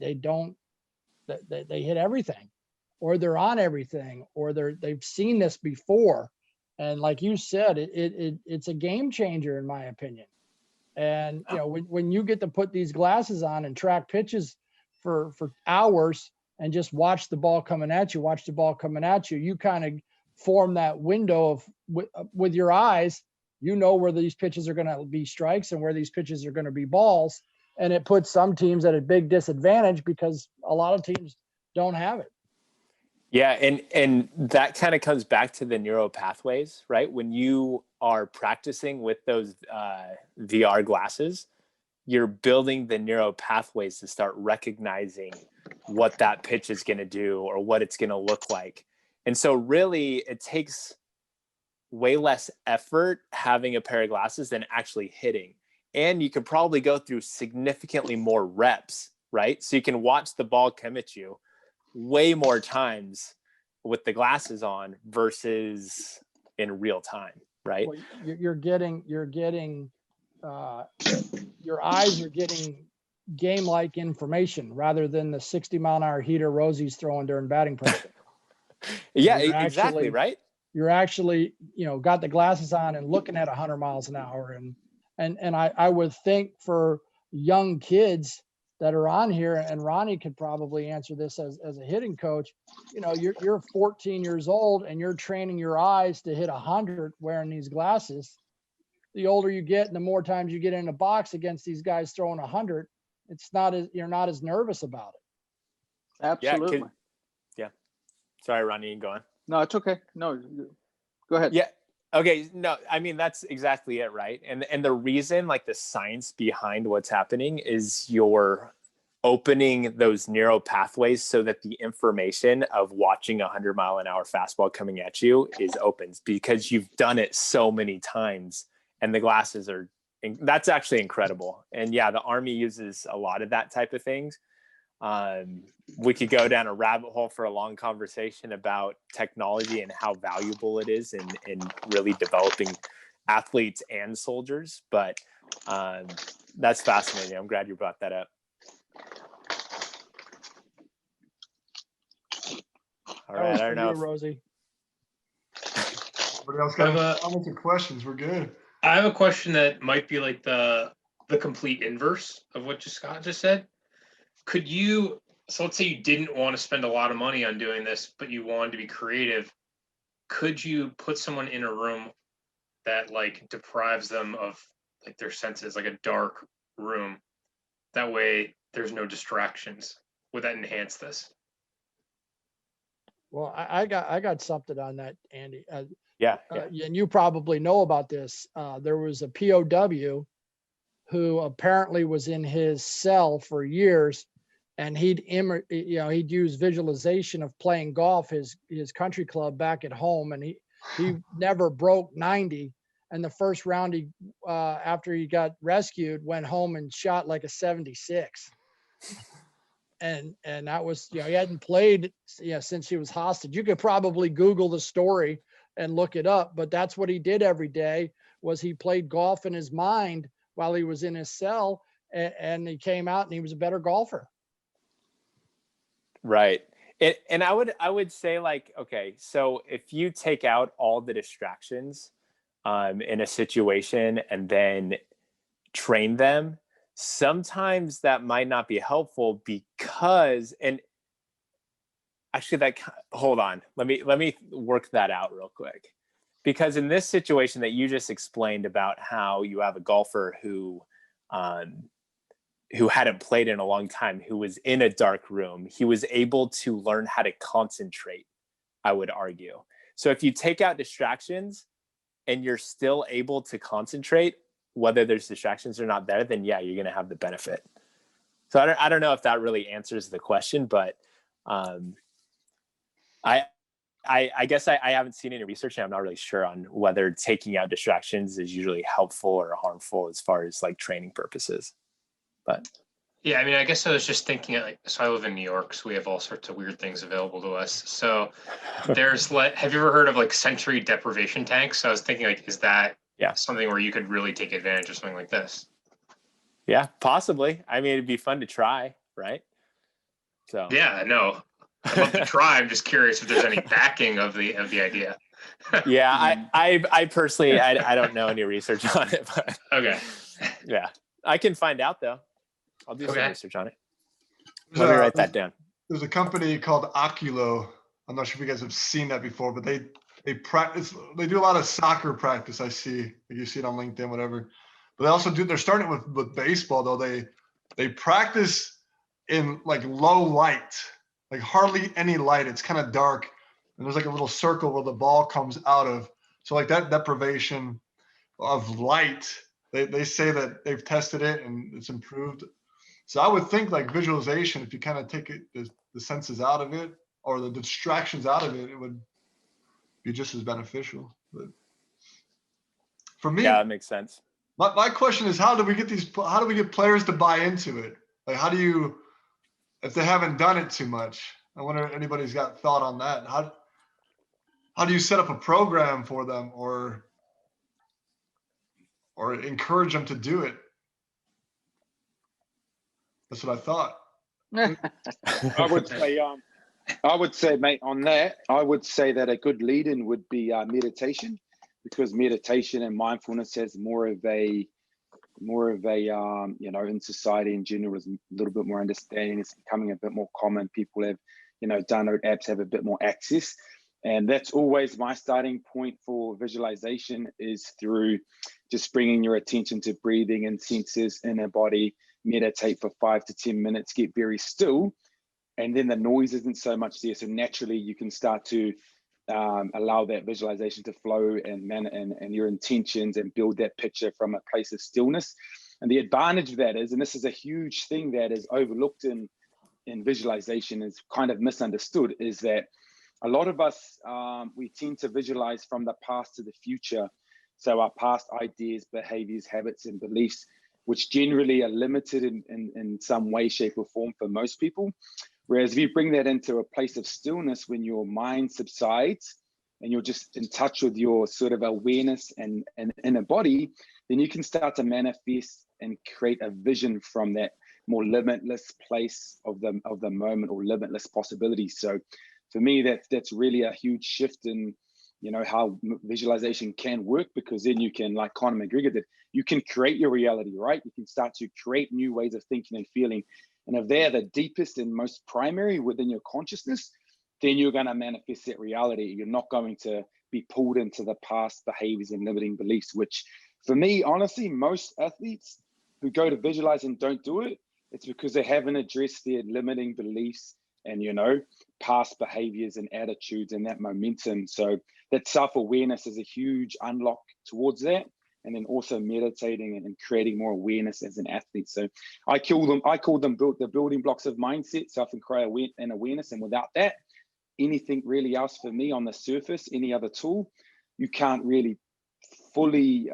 hit everything, or they're on everything, or they've seen this before. And like you said, it's a game changer in my opinion. And you know, when you get to put these glasses on and track pitches for hours and just watch the ball coming at you, you kind of form that window of with your eyes, you know, where these pitches are going to be strikes and where these pitches are going to be balls. And it puts some teams at a big disadvantage because a lot of teams don't have it. Yeah. And that kind of comes back to the neural pathways, right? When you are practicing with those VR glasses, you're building the neural pathways to start recognizing what that pitch is going to do or what it's going to look like. And so really it takes way less effort having a pair of glasses than actually hitting. And you could probably go through significantly more reps, right? So you can watch the ball come at you way more times with the glasses on versus in real time, right? Well, you're getting your eyes are getting game-like information rather than the 60-mile-an-hour heater Rosie's throwing during batting practice. Yeah, You're exactly, actually- right? You're actually, got the glasses on and looking at 100 miles an hour. And I would think for young kids that are on here, and Ronnie could probably answer this as a hitting coach, you're 14 years old and you're training your eyes to hit 100 wearing these glasses. The older you get and the more times you get in a box against these guys throwing 100, you're not as nervous about it. Absolutely. Yeah. Sorry, Ronnie, you can go on. No, it's okay. No, go ahead. Yeah. Okay. No, I mean, that's exactly it. Right. And the reason, like the science behind what's happening is you're opening those narrow pathways so that the information of watching 100-mile-an-hour fastball coming at you is open because you've done it so many times, and the glasses that's actually incredible. And yeah, the Army uses a lot of that type of things. We could go down a rabbit hole for a long conversation about technology and how valuable it is in really developing athletes and soldiers. But that's fascinating. I'm glad you brought that up. All right, I don't know. Rosie. Everybody else got comments or questions? We're good. I have a question that might be like the complete inverse of what Scott just said. Could you, so let's say you didn't want to spend a lot of money on doing this, but you wanted to be creative. Could you put someone in a room that like deprives them of like their senses, like a dark room? That way there's no distractions. Would that enhance this? Well, I got something on that, Andy. Yeah. And you probably know about this. There was a POW who apparently was in his cell for years, and he'd use visualization of playing golf his country club back at home, and he never broke 90. And the first round after he got rescued, went home and shot like a 76. And that was, he hadn't played since he was hostage. You could probably Google the story and look it up, but that's what he did every day. Was he played golf in his mind while he was in his cell, and he came out and he was a better golfer. Right. And I would say, like, okay, so if you take out all the distractions in a situation and then train them, sometimes that might not be helpful because, and actually hold on, let me work that out real quick. Because in this situation that you just explained about how you have a golfer who hadn't played in a long time, who was in a dark room, he was able to learn how to concentrate, I would argue. So if you take out distractions and you're still able to concentrate, whether there's distractions or not there, then yeah, you're going to have the benefit. So I don't know if that really answers the question, but I guess I haven't seen any research, and I'm not really sure on whether taking out distractions is usually helpful or harmful as far as like training purposes. But yeah, I mean, I guess I was just thinking, so I live in New York, so we have all sorts of weird things available to us. So there's have you ever heard of like sensory deprivation tanks? So I was thinking, like, is that something where you could really take advantage of something like this? Yeah, possibly. I mean, it'd be fun to try, right? So yeah, no, I'd love to try. I'm just curious if there's any backing of the idea. Yeah, I personally, I don't know any research on it, but okay. Yeah, I can find out though. I'll do some research on it. Let me write that down. There's a company called Oculo. I'm not sure if you guys have seen that before, but they practice. They do a lot of soccer practice. I see. You see it on LinkedIn, whatever. But they also do. They're starting with baseball though. They practice in like low light, like hardly any light. It's kind of dark, and there's like a little circle where the ball comes out of. So like that deprivation of light, they say that they've tested it and it's improved. So I would think like visualization, if you kind of take the senses out of it or the distractions out of it, it would be just as beneficial. But for me, yeah, that makes sense. My question is, how do we get players to buy into it? Like, how do you, if they haven't done it too much? I wonder if anybody's got thought on that. How do you set up a program for them or encourage them to do it? That's what I thought. I would say, mate, on that, I would say that a good lead-in would be meditation, because meditation and mindfulness has more of a in society in general is a little bit more understanding. It's becoming a bit more common. People have, download apps, have a bit more access. And that's always my starting point for visualization, is through just bringing your attention to breathing and senses in a body, meditate for 5 to 10 minutes, get very still. And then the noise isn't so much there. So naturally you can start to allow that visualization to flow and your intentions, and build that picture from a place of stillness. And the advantage of that is, and this is a huge thing that is overlooked in visualization, is kind of misunderstood, is that a lot of us, we tend to visualize from the past to the future. So our past ideas, behaviors, habits, and beliefs, which generally are limited in some way, shape, or form for most people. Whereas if you bring that into a place of stillness, when your mind subsides and you're just in touch with your sort of awareness and inner body, then you can start to manifest and create a vision from that more limitless place of the moment, or limitless possibilities. So for me, that's really a huge shift in how visualization can work, because then you can, like Conor McGregor did, you can create your reality, right? You can start to create new ways of thinking and feeling. And if they're the deepest and most primary within your consciousness, then you're going to manifest that reality. You're not going to be pulled into the past behaviors and limiting beliefs, which for me, honestly, most athletes who go to visualize and don't do it, it's because they haven't addressed their limiting beliefs and, past behaviors and attitudes and that momentum. So that self-awareness is a huge unlock towards that. And then also meditating and creating more awareness as an athlete. So I call them the building blocks of mindset, self-inquiry and awareness. And without that, anything really else for me on the surface, any other tool, you can't really fully,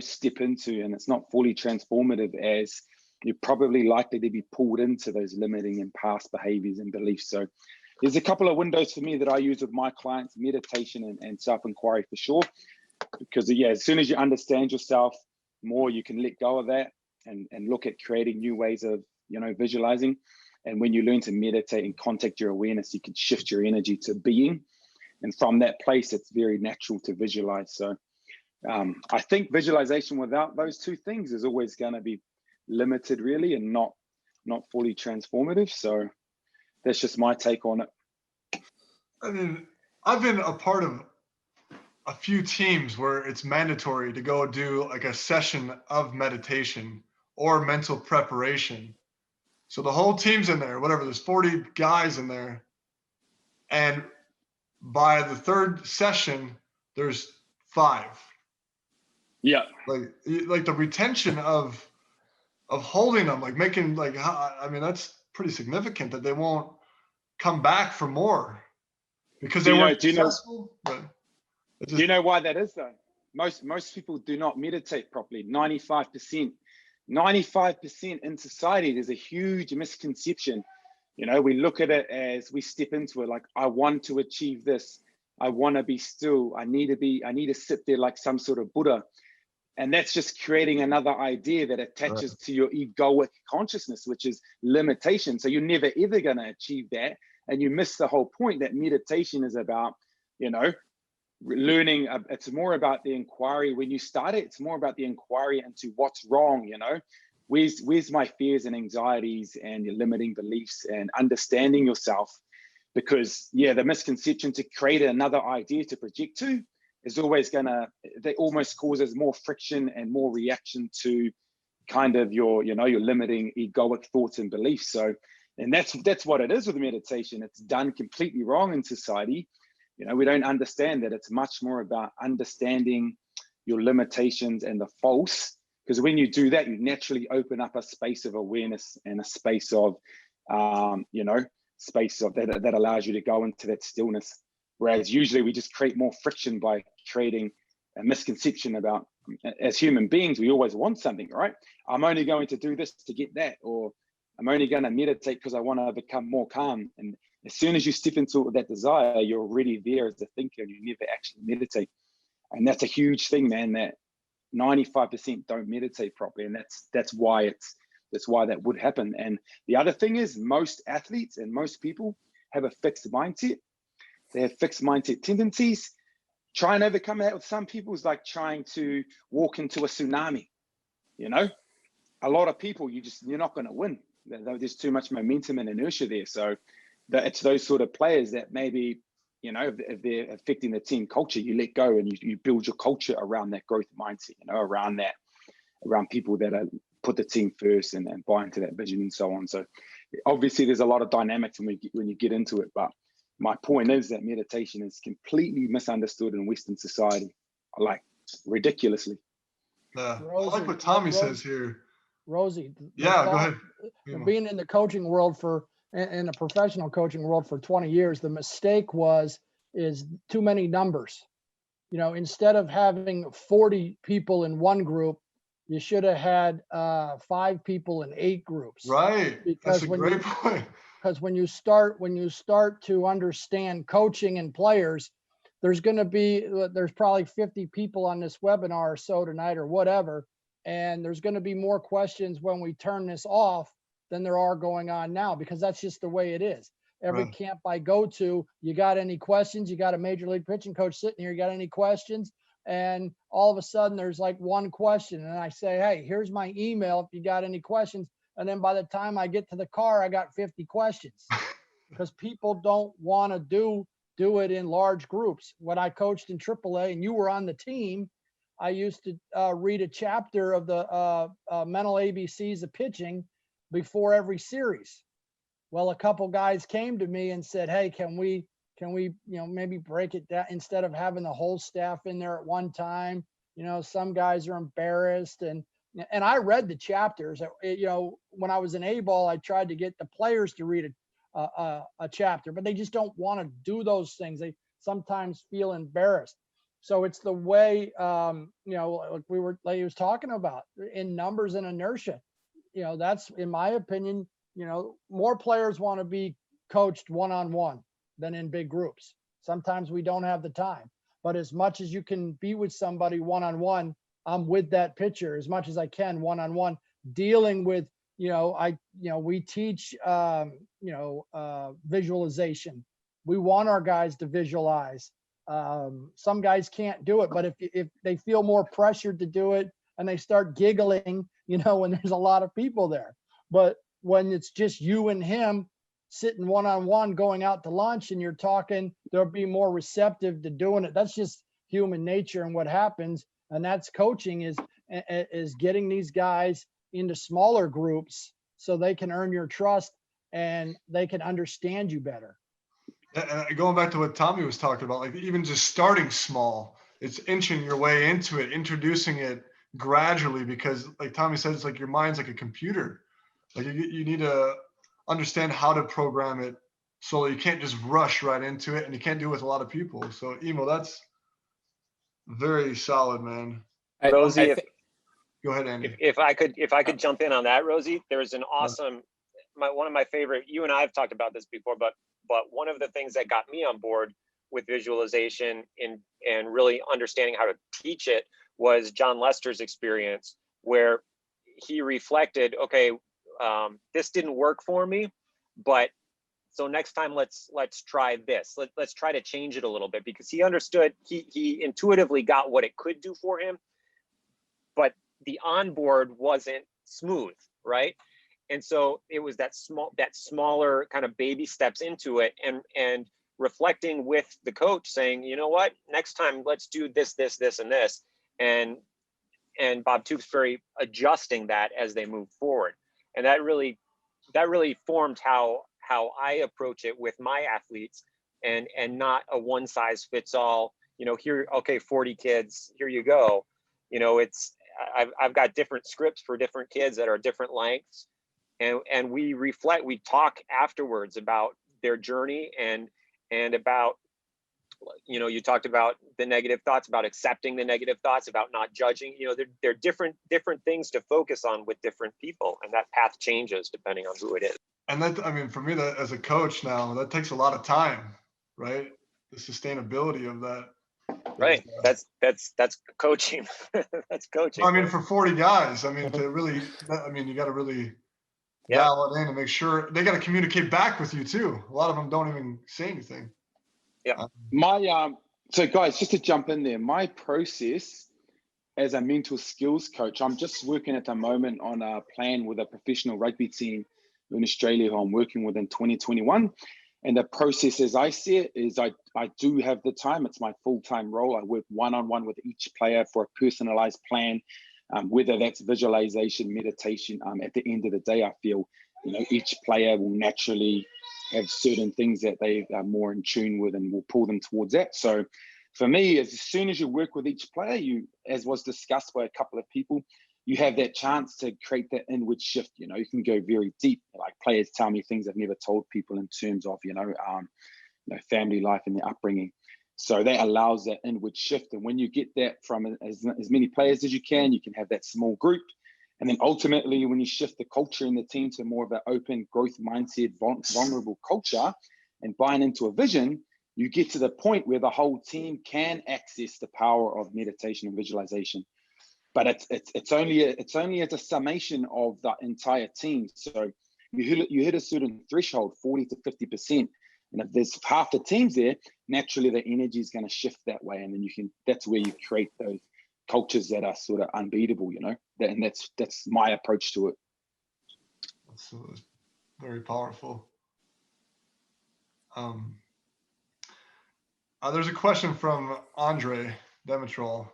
step into, and it's not fully transformative, as you're probably likely to be pulled into those limiting and past behaviors and beliefs. So there's a couple of windows for me that I use with my clients: meditation and self-inquiry for sure. Because as soon as you understand yourself more, you can let go of that and look at creating new ways of, visualizing. And when you learn to meditate and contact your awareness, you can shift your energy to being. And from that place, it's very natural to visualize. So I think visualization without those two things is always going to be limited, really, and not fully transformative. So that's just my take on it. I mean, I've been a part of a few teams where it's mandatory to go do like a session of meditation or mental preparation. So the whole team's in there, whatever, there's 40 guys in there. And by the third session, there's 5. Yeah. Like the retention of holding them, like making, like, I mean, that's pretty significant that they won't come back for more because they weren't successful. Do you know why that is, though? Most people do not meditate properly. 95% in society, there's a huge misconception. We look at it as, we step into it like, I want to achieve this. I want to be still. I need to sit there like some sort of Buddha. And that's just creating another idea that attaches to your egoic consciousness, which is limitation. So you're never, ever going to achieve that. And you miss the whole point that meditation is about, learning. It's more about the inquiry. When you start it, it's more about the inquiry into what's wrong. Where's my fears and anxieties and your limiting beliefs, and understanding yourself. Because the misconception to create another idea to project to is always that almost causes more friction and more reaction to kind of your limiting egoic thoughts and beliefs. So, and that's what it is with meditation. It's done completely wrong in society. We don't understand that it's much more about understanding your limitations and the false, because when you do that, you naturally open up a space of awareness and a space of, that allows you to go into that stillness. Whereas usually we just create more friction by creating a misconception about, as human beings, we always want something, right? I'm only going to do this to get that, or I'm only going to meditate because I want to become more calm. And as soon as you step into that desire, you're already there as a thinker, and you never actually meditate. And that's a huge thing, man, that 95% don't meditate properly. And that's why That's why that would happen. And the other thing is, most athletes and most people have a fixed mindset. They have fixed mindset tendencies. Try and overcome that with some people is like trying to walk into a tsunami. You know, a lot of people, you're not going to win. There's too much momentum and inertia there. So it's those sort of players that maybe, you know, if they're affecting the team culture, you let go and you build your culture around that growth mindset, you know, around people that put the team first and buy into that vision and so on. So obviously there's a lot of dynamics when you get into it. But my point is that meditation is completely misunderstood in Western society, like ridiculously. I like what Tommy says here. Rosie. Yeah, go ahead. Being in the coaching world in the professional coaching world for 20 years, the mistake is too many numbers. You know, instead of having 40 people in one group, you should have had 5 people in 8 groups. Right. That's a great point. Because when you start to understand coaching and players, there's probably 50 people on this webinar or so tonight or whatever. And there's going to be more questions when we turn this off than there are going on now, because that's just the way it is. Every camp I go to, you got any questions? You got a major league pitching coach sitting here, you got any questions? And all of a sudden there's like one question. And I say, hey, here's my email if you got any questions. And then by the time I get to the car, I got 50 questions because people don't want to do it in large groups. When I coached in AAA and you were on the team, I used to read a chapter of the mental ABCs of pitching before every series. Well, a couple guys came to me and said, hey, can we, maybe break it down instead of having the whole staff in there at one time? You know, some guys are embarrassed. And I read the chapters. You know, when I was in A-ball, I tried to get the players to read a chapter, but they just don't want to do those things. They sometimes feel embarrassed. So it's the way, like he was talking about in numbers and inertia. You know, that's, in my opinion, more players want to be coached one-on-one than in big groups. Sometimes we don't have the time, but as much as you can be with somebody one-on-one, I'm with that pitcher as much as I can one-on-one, dealing with, we teach, visualization. We want our guys to visualize. Some guys can't do it, but if they feel more pressured to do it and they start giggling, when there's a lot of people there, but when it's just you and him sitting one-on-one, going out to lunch and you're talking, they'll be more receptive to doing it. That's just human nature and what happens. And that's coaching is getting these guys into smaller groups so they can earn your trust and they can understand you better. And going back to what Tommy was talking about, like even just starting small, it's inching your way into it, introducing it gradually, because like Tommy said, it's like your mind's like a computer. Like you need to understand how to program it so you can't just rush right into it, and you can't do it with a lot of people. So Emo, that's very solid, man. Rosie, go ahead, Andy. If I could jump in on that, Rosie, there's an awesome, one of my favorite, you and I have talked about this before, but one of the things that got me on board with visualization and really understanding how to teach it was John Lester's experience, where he reflected, okay, this didn't work for me, but so next time let's try this. Let's try to change it a little bit, because he understood, he intuitively got what it could do for him, but the onboard wasn't smooth, right? And so it was that smaller kind of baby steps into it, and reflecting with the coach saying, you know what, next time let's do this, this, this, and this. And Bob Tewksbury adjusting that as they move forward. And that really formed how I approach it with my athletes, and not a one size fits all, here, okay, 40 kids, here you go. I've got different scripts for different kids that are different lengths. And we talk afterwards about their journey and about, you talked about the negative thoughts, about accepting the negative thoughts, about not judging. There are different things to focus on with different people, and that path changes depending on who it is. And that, I mean, for me, that as a coach now, that takes a lot of time, right? The sustainability of that. Right. That's coaching. That's coaching. I mean, for 40 guys, I mean, you got to really dial it in and make sure they got to communicate back with you too. A lot of them don't even say anything. Yeah. So guys, just to jump in there, my process as a mental skills coach, I'm just working at the moment on a plan with a professional rugby team in Australia who I'm working with in 2021. And the process as I see it is I do have the time. It's my full-time role. I work one-on-one with each player for a personalized plan, whether that's visualization, meditation. At the end of the day, I feel, each player will naturally have certain things that they are more in tune with and will pull them towards that. So for me, as soon as you work with each player, you, as was discussed by a couple of people, you have that chance to create that inward shift. You can go very deep. Like players tell me things I've never told people in terms of, family life and their upbringing. So that allows that inward shift. And when you get that from as many players as you can have that small group. And then ultimately, when you shift the culture in the team to more of an open growth mindset, vulnerable culture and buying into a vision, you get to the point where the whole team can access the power of meditation and visualization. But it's only as a summation of the entire team. So you hit a certain threshold, 40 to 50%. And if there's half the teams there, naturally the energy is going to shift that way. And then that's where you create those cultures that are sort of unbeatable, and that's my approach to it. That's very powerful. There's a question from Andre Demetrol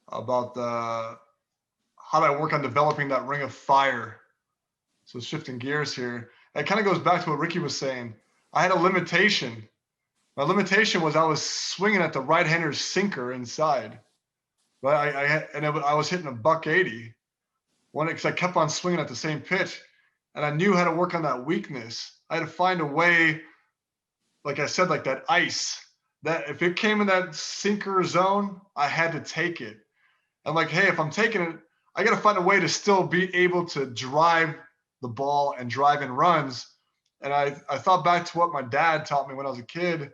about how do I work on developing that ring of fire. So shifting gears here, it kind of goes back to what Ricky was saying. I had a limitation. My limitation was I was swinging at the right-hander's sinker inside, but I was hitting a $180 because I kept on swinging at the same pitch, and I knew how to work on that weakness. I had to find a way, like I said, like that ice, that if it came in that sinker zone, I had to take it. I'm like, hey, if I'm taking it, I got to find a way to still be able to drive the ball and drive in runs. And I thought back to what my dad taught me when I was a kid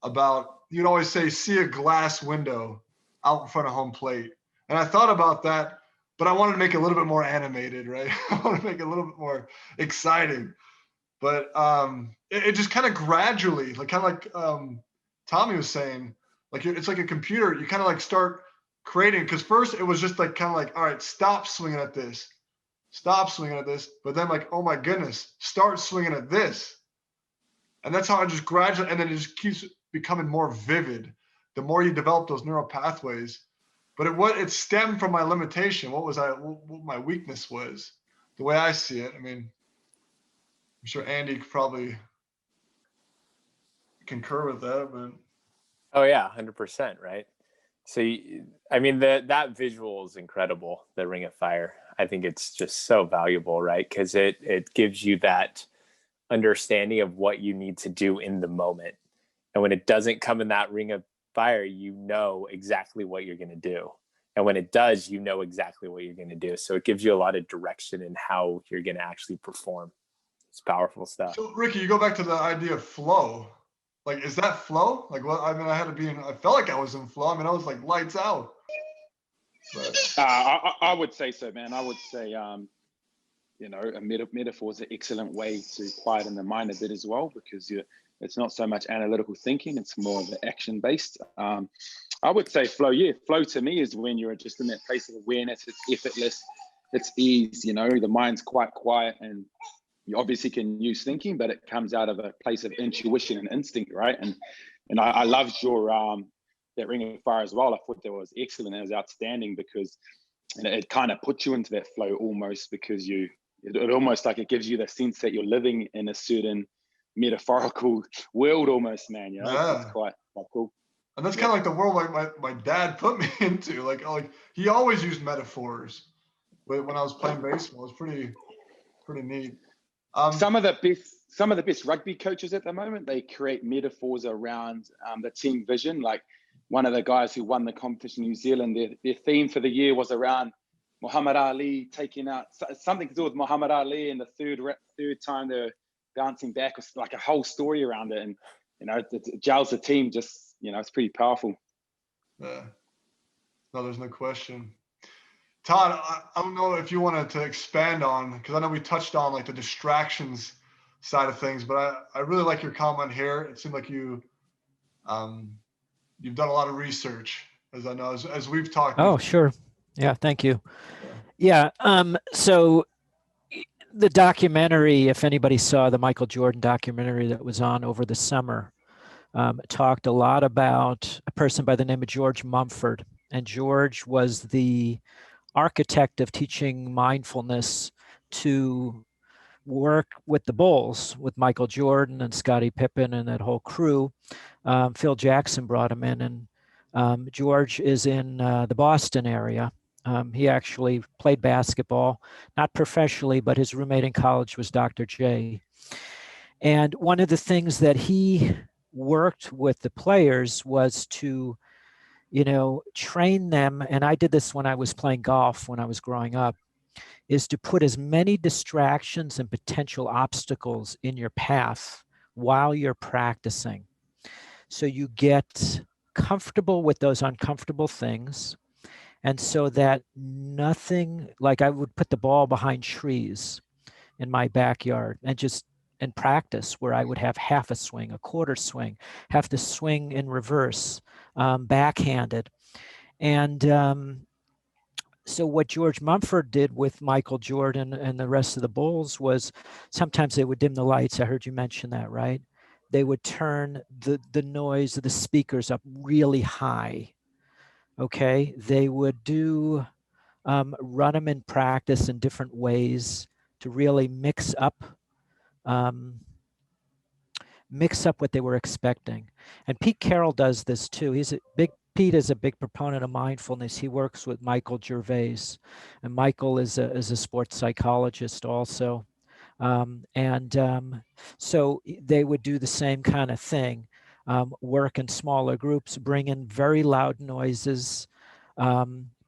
about, you'd always say, see a glass window out in front of home plate. And I thought about that, but I wanted to make it a little bit more animated, right? I want to make it a little bit more exciting. But it just kind of gradually, like Tommy was saying, like it's like a computer. You kind of like start creating, because first it was just like kind of like, all right, stop swinging at this. Stop swinging at this. But then like, oh my goodness, start swinging at this. And that's how I just gradually, and then it just keeps becoming more vivid the more you develop those neural pathways. But it stemmed from my limitation. What my weakness was, the way I see it. I mean, I'm sure Andy could probably concur with that, but. Oh yeah, 100%, right? So, that visual is incredible, the Ring of Fire. I think it's just so valuable, right? Because it gives you that understanding of what you need to do in the moment. And when it doesn't come in that Ring of Fire, you know exactly what you're going to do. And when it does, you know exactly what you're going to do. So it gives you a lot of direction in how you're going to actually perform. It's powerful stuff. So Ricky, you go back to the idea of flow. Like, is that flow? Like, well, I mean, I felt like I was in flow. I mean, I was like lights out. But I would say so, man. I would say, a metaphor is an excellent way to quieten the mind a bit as well, because it's not so much analytical thinking, it's more of the action based. I would say flow. Yeah, flow to me is when you're just in that place of awareness. It's effortless, it's ease. The mind's quite quiet, and you obviously can use thinking, but it comes out of a place of intuition and instinct, right? And I loved your that Ring of Fire as well. I thought that was excellent. It was outstanding because it kind of puts you into that flow almost, because it almost like it gives you the sense that you're living in a certain metaphorical world almost, man. Yeah. It's quite cool. And that's kind of like the world like my dad put me into. Like he always used metaphors when I was playing baseball. It was pretty neat. Some of the best rugby coaches at the moment, they create metaphors around the team vision. Like one of the guys who won the competition in New Zealand, their theme for the year was around Muhammad Ali taking out something to do with Muhammad Ali, and the third time they're bouncing back. It's like a whole story around it, and it gels the team. Just it's pretty powerful. Yeah, no, there's no question. Todd, I don't know if you wanted to expand on, because I know we touched on like the distractions side of things, but I really like your comment here. It seemed like you've done a lot of research, as I know, as we've talked. Oh, sure. Yeah, thank you. Yeah. So the documentary, if anybody saw the Michael Jordan documentary that was on over the summer, talked a lot about a person by the name of George Mumford. And George was the architect of teaching mindfulness to work with the Bulls, with Michael Jordan and Scottie Pippen and that whole crew. Phil Jackson brought him in, and George is in the Boston area. He actually played basketball, not professionally, but his roommate in college was Dr. J. And one of the things that he worked with the players was to, train them. And I did this when I was playing golf when I was growing up, is to put as many distractions and potential obstacles in your path while you're practicing. So you get comfortable with those uncomfortable things. And so that nothing, like I would put the ball behind trees in my backyard and just in practice where I would have half a swing, a quarter swing, have to swing in reverse, backhanded. And so what George Mumford did with Michael Jordan and the rest of the Bulls was sometimes they would dim the lights. I heard you mention that, right? They would turn the noise of the speakers up really high. Okay, they would do run them in practice in different ways to really mix up what they were expecting. And Pete Carroll does this too. Pete is a big proponent of mindfulness. He works with Michael Gervais, and Michael is a sports psychologist also. So they would do the same kind of thing, work in smaller groups, bring in very loud noises,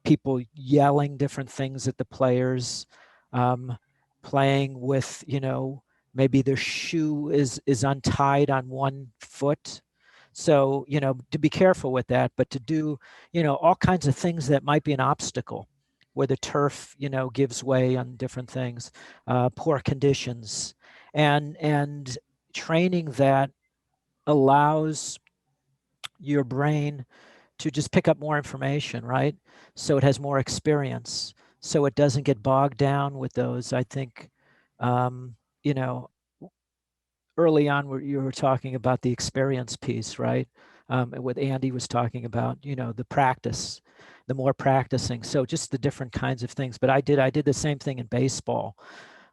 people yelling different things at the players, playing with, maybe their shoe is untied on one foot. So, to be careful with that, but to do, all kinds of things that might be an obstacle where the turf, gives way on different things, poor conditions, and training that allows your brain to just pick up more information, right? So it has more experience. So it doesn't get bogged down with those. I think, early on you were talking about the experience piece, right? What Andy was talking about, the practice, the more practicing. So just the different kinds of things. But I did the same thing in baseball.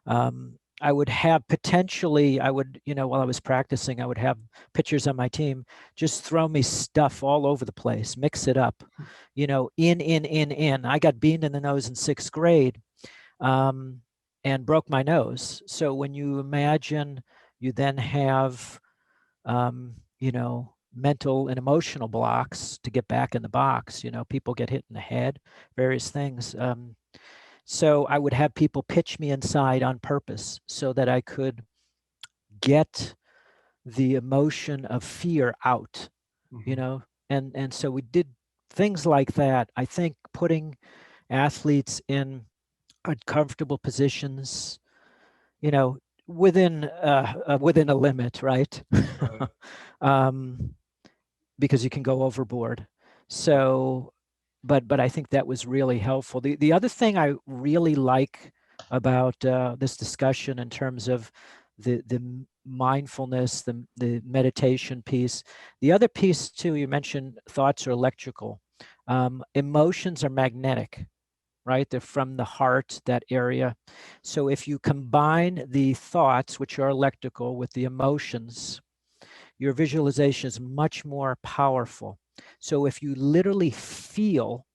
I would have while I was practicing, I would have pitchers on my team just throw me stuff all over the place, mix it up, in. I got beamed in the nose in 6th grade and broke my nose. So when you imagine you then have, mental and emotional blocks to get back in the box, people get hit in the head, various things. So I would have people pitch me inside on purpose so that I could get the emotion of fear out, and so we did things like that. I think putting athletes in uncomfortable positions, within a limit, right? Because you can go overboard. So, but I think that was really helpful. The other thing I really like about this discussion in terms of the mindfulness, the meditation piece, the other piece too, you mentioned thoughts are electrical. Emotions are magnetic, right? They're from the heart, that area. So if you combine the thoughts, which are electrical, with the emotions, your visualization is much more powerful. So if you literally feel,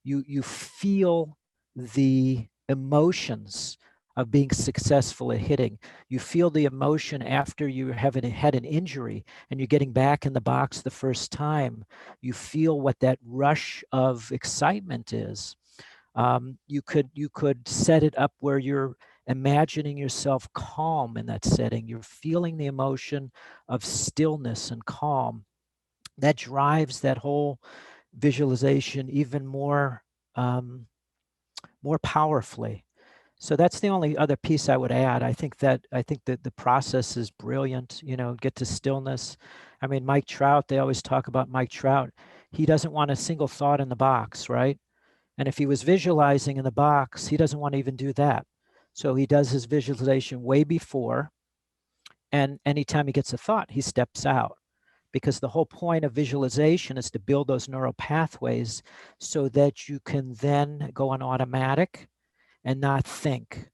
you feel the emotions of being successful at hitting. You feel the emotion after you had an injury and you're getting back in the box the first time. You feel what that rush of excitement is. You could set it up where you're imagining yourself calm in that setting. You're feeling the emotion of stillness and calm. That drives that whole visualization even more more powerfully. So that's the only other piece I would add. I think that the process is brilliant, get to stillness. I mean, Mike Trout, they always talk about Mike Trout. He doesn't want a single thought in the box, right? And if he was visualizing in the box, he doesn't want to even do that. So he does his visualization way before. And anytime he gets a thought, he steps out, because the whole point of visualization is to build those neural pathways so that you can then go on automatic and not think,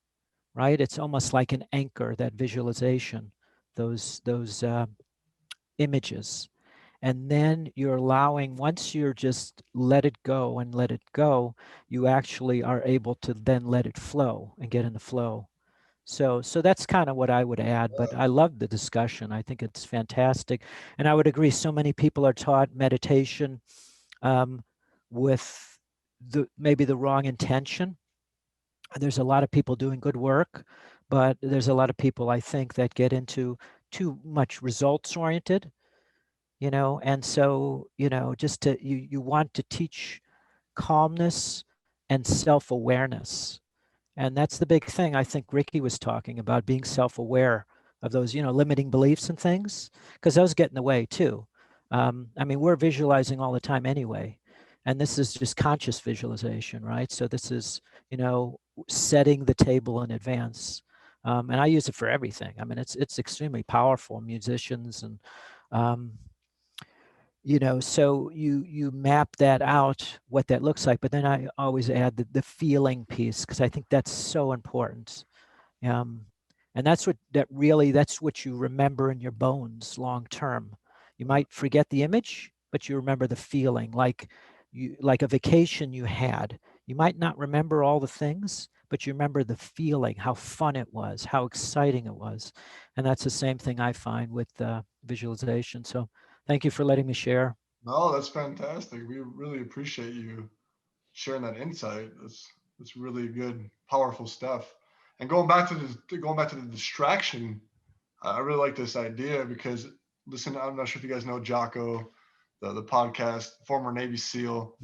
right? It's almost like an anchor, that visualization, those images. And then you're allowing, once you're just let it go and let it go, you actually are able to then let it flow and get in the flow. So that's kind of what I would add, but I love the discussion. I think it's fantastic. And I would agree, so many people are taught meditation with maybe the wrong intention. There's a lot of people doing good work, but there's a lot of people, I think, that get into too much results oriented, and so, just you want to teach calmness and self-awareness. And that's the big thing. I think Ricky was talking about, being self-aware of those, limiting beliefs and things, because those get in the way too. I mean, we're visualizing all the time anyway, and this is just conscious visualization, right? So this is, setting the table in advance. And I use it for everything. I mean, it's extremely powerful. Musicians and, so you map that out, what that looks like. But then I always add the feeling piece, because I think that's so important. And that's what you remember in your bones long term. You might forget the image, but you remember the feeling, like a vacation you had. You might not remember all the things, but you remember the feeling, how fun it was, how exciting it was. And that's the same thing I find with visualization. So thank you for letting me share. No, that's fantastic. We really appreciate you sharing that insight. That's really good, powerful stuff. And going back to the distraction, I really like this idea because, listen, I'm not sure if you guys know Jocko, the podcast, former Navy SEAL,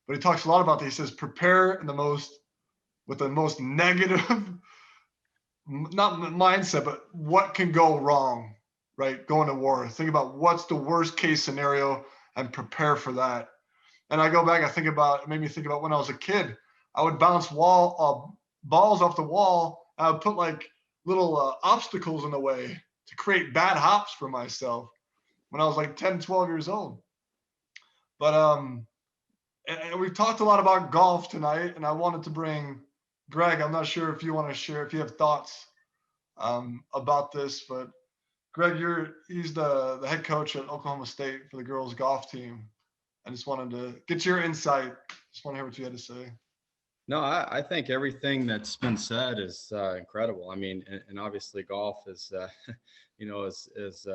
but he talks a lot about that. He says, prepare with the most negative, not mindset, but what can go wrong, right? Going to war. Think about what's the worst case scenario and prepare for that. And I go back, it made me think about when I was a kid. I would bounce balls off the wall. I would put like little obstacles in the way to create bad hops for myself when I was like 10, 12 years old. But and we've talked a lot about golf tonight, and I wanted to bring Greg. I'm not sure if you want to share, if you have thoughts about this, but Greg, he's the head coach at Oklahoma State for the girls golf team. I just wanted to get your insight. Just want to hear what you had to say. No, I think everything that's been said is incredible. I mean, and obviously golf is, is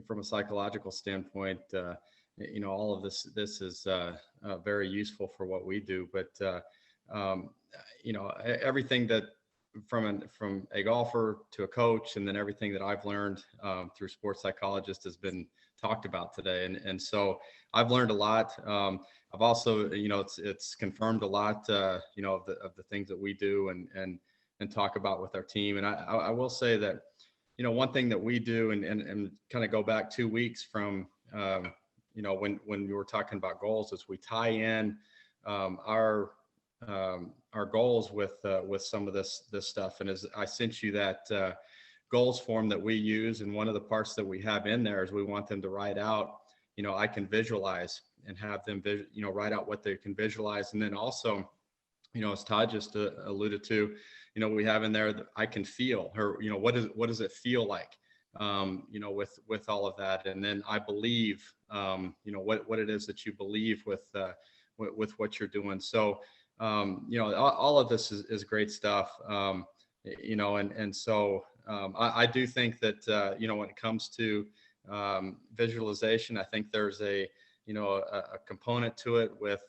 from a psychological standpoint, all of this is very useful for what we do. But everything that from a golfer to a coach, and then everything that I've learned through sports psychologist has been talked about today. And so I've learned a lot. I've also, it's confirmed a lot, of the things that we do and talk about with our team. And I will say that, one thing that we do and kind of go back 2 weeks from, when we were talking about goals, is we tie in our goals with some of this stuff. And as I sent you that goals form that we use, and one of the parts that we have in there is we want them to write out, I can visualize, and have them write out what they can visualize. And then also, as Todd just alluded to, we have in there that I can feel, or what does it feel like, with all of that. And then I believe, what it is that you believe with what you're doing. So all of this is great stuff. And so I do think that when it comes to visualization, I think there's a component to it with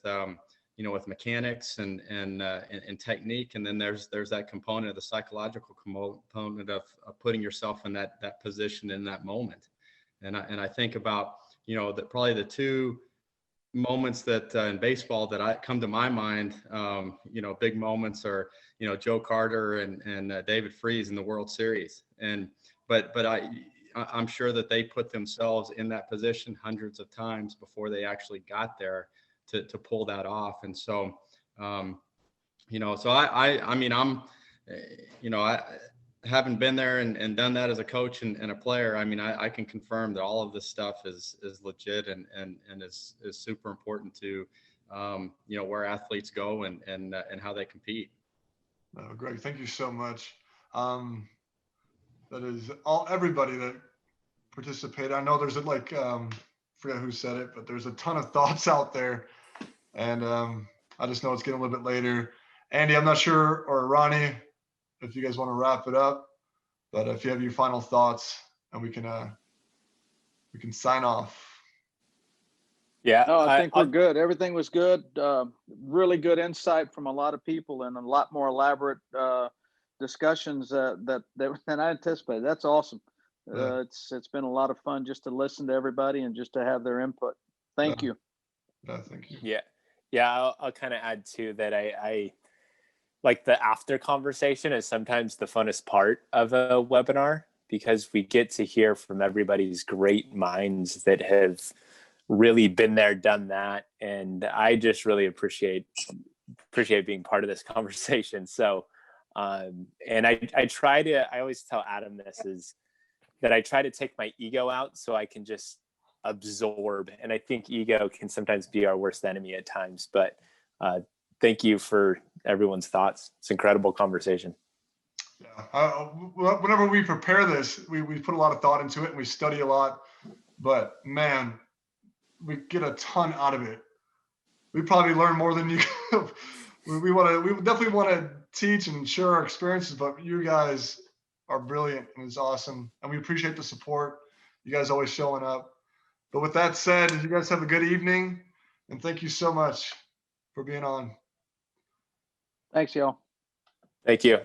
with mechanics and technique, and then there's that component of the psychological component of putting yourself in that position in that moment. And I think about that probably the two moments that in baseball that I come to my mind, big moments are, Joe Carter and David Freese in the World Series. But I'm sure that they put themselves in that position hundreds of times before they actually got there to pull that off. And so, so I haven't been there and done that as a coach and a player. I mean, I can confirm that all of this stuff is legit and is super important to, where athletes go and how they compete. No, Greg, thank you so much. That is everybody that participated. I know there's forget who said it, but there's a ton of thoughts out there. And I just know it's getting a little bit later. Andy, I'm not sure, or Ronnie, if you guys want to wrap it up, but if you have your final thoughts, and we can sign off. Yeah, no, I think we're good. Everything was good. Really good insight from a lot of people and a lot more elaborate discussions than I anticipated. That's awesome. Yeah. It's been a lot of fun just to listen to everybody and just to have their input. Thank you. Thank you. Yeah. I'll kind of add too that I like the after conversation is sometimes the funnest part of a webinar, because we get to hear from everybody's great minds that have really been there, done that. And I just really appreciate being part of this conversation. So, and I always tell Adam this is that I try to take my ego out so I can just absorb. And I think ego can sometimes be our worst enemy at times, but thank you for everyone's thoughts. It's an incredible conversation. Yeah. Whenever we prepare this, we put a lot of thought into it and we study a lot, but man, we get a ton out of it. We probably learn more than you. we definitely want to teach and share our experiences, but you guys are brilliant and it's awesome. And we appreciate the support. You guys always showing up. But with that said, you guys have a good evening and thank you so much for being on. Thanks, y'all. Thank you.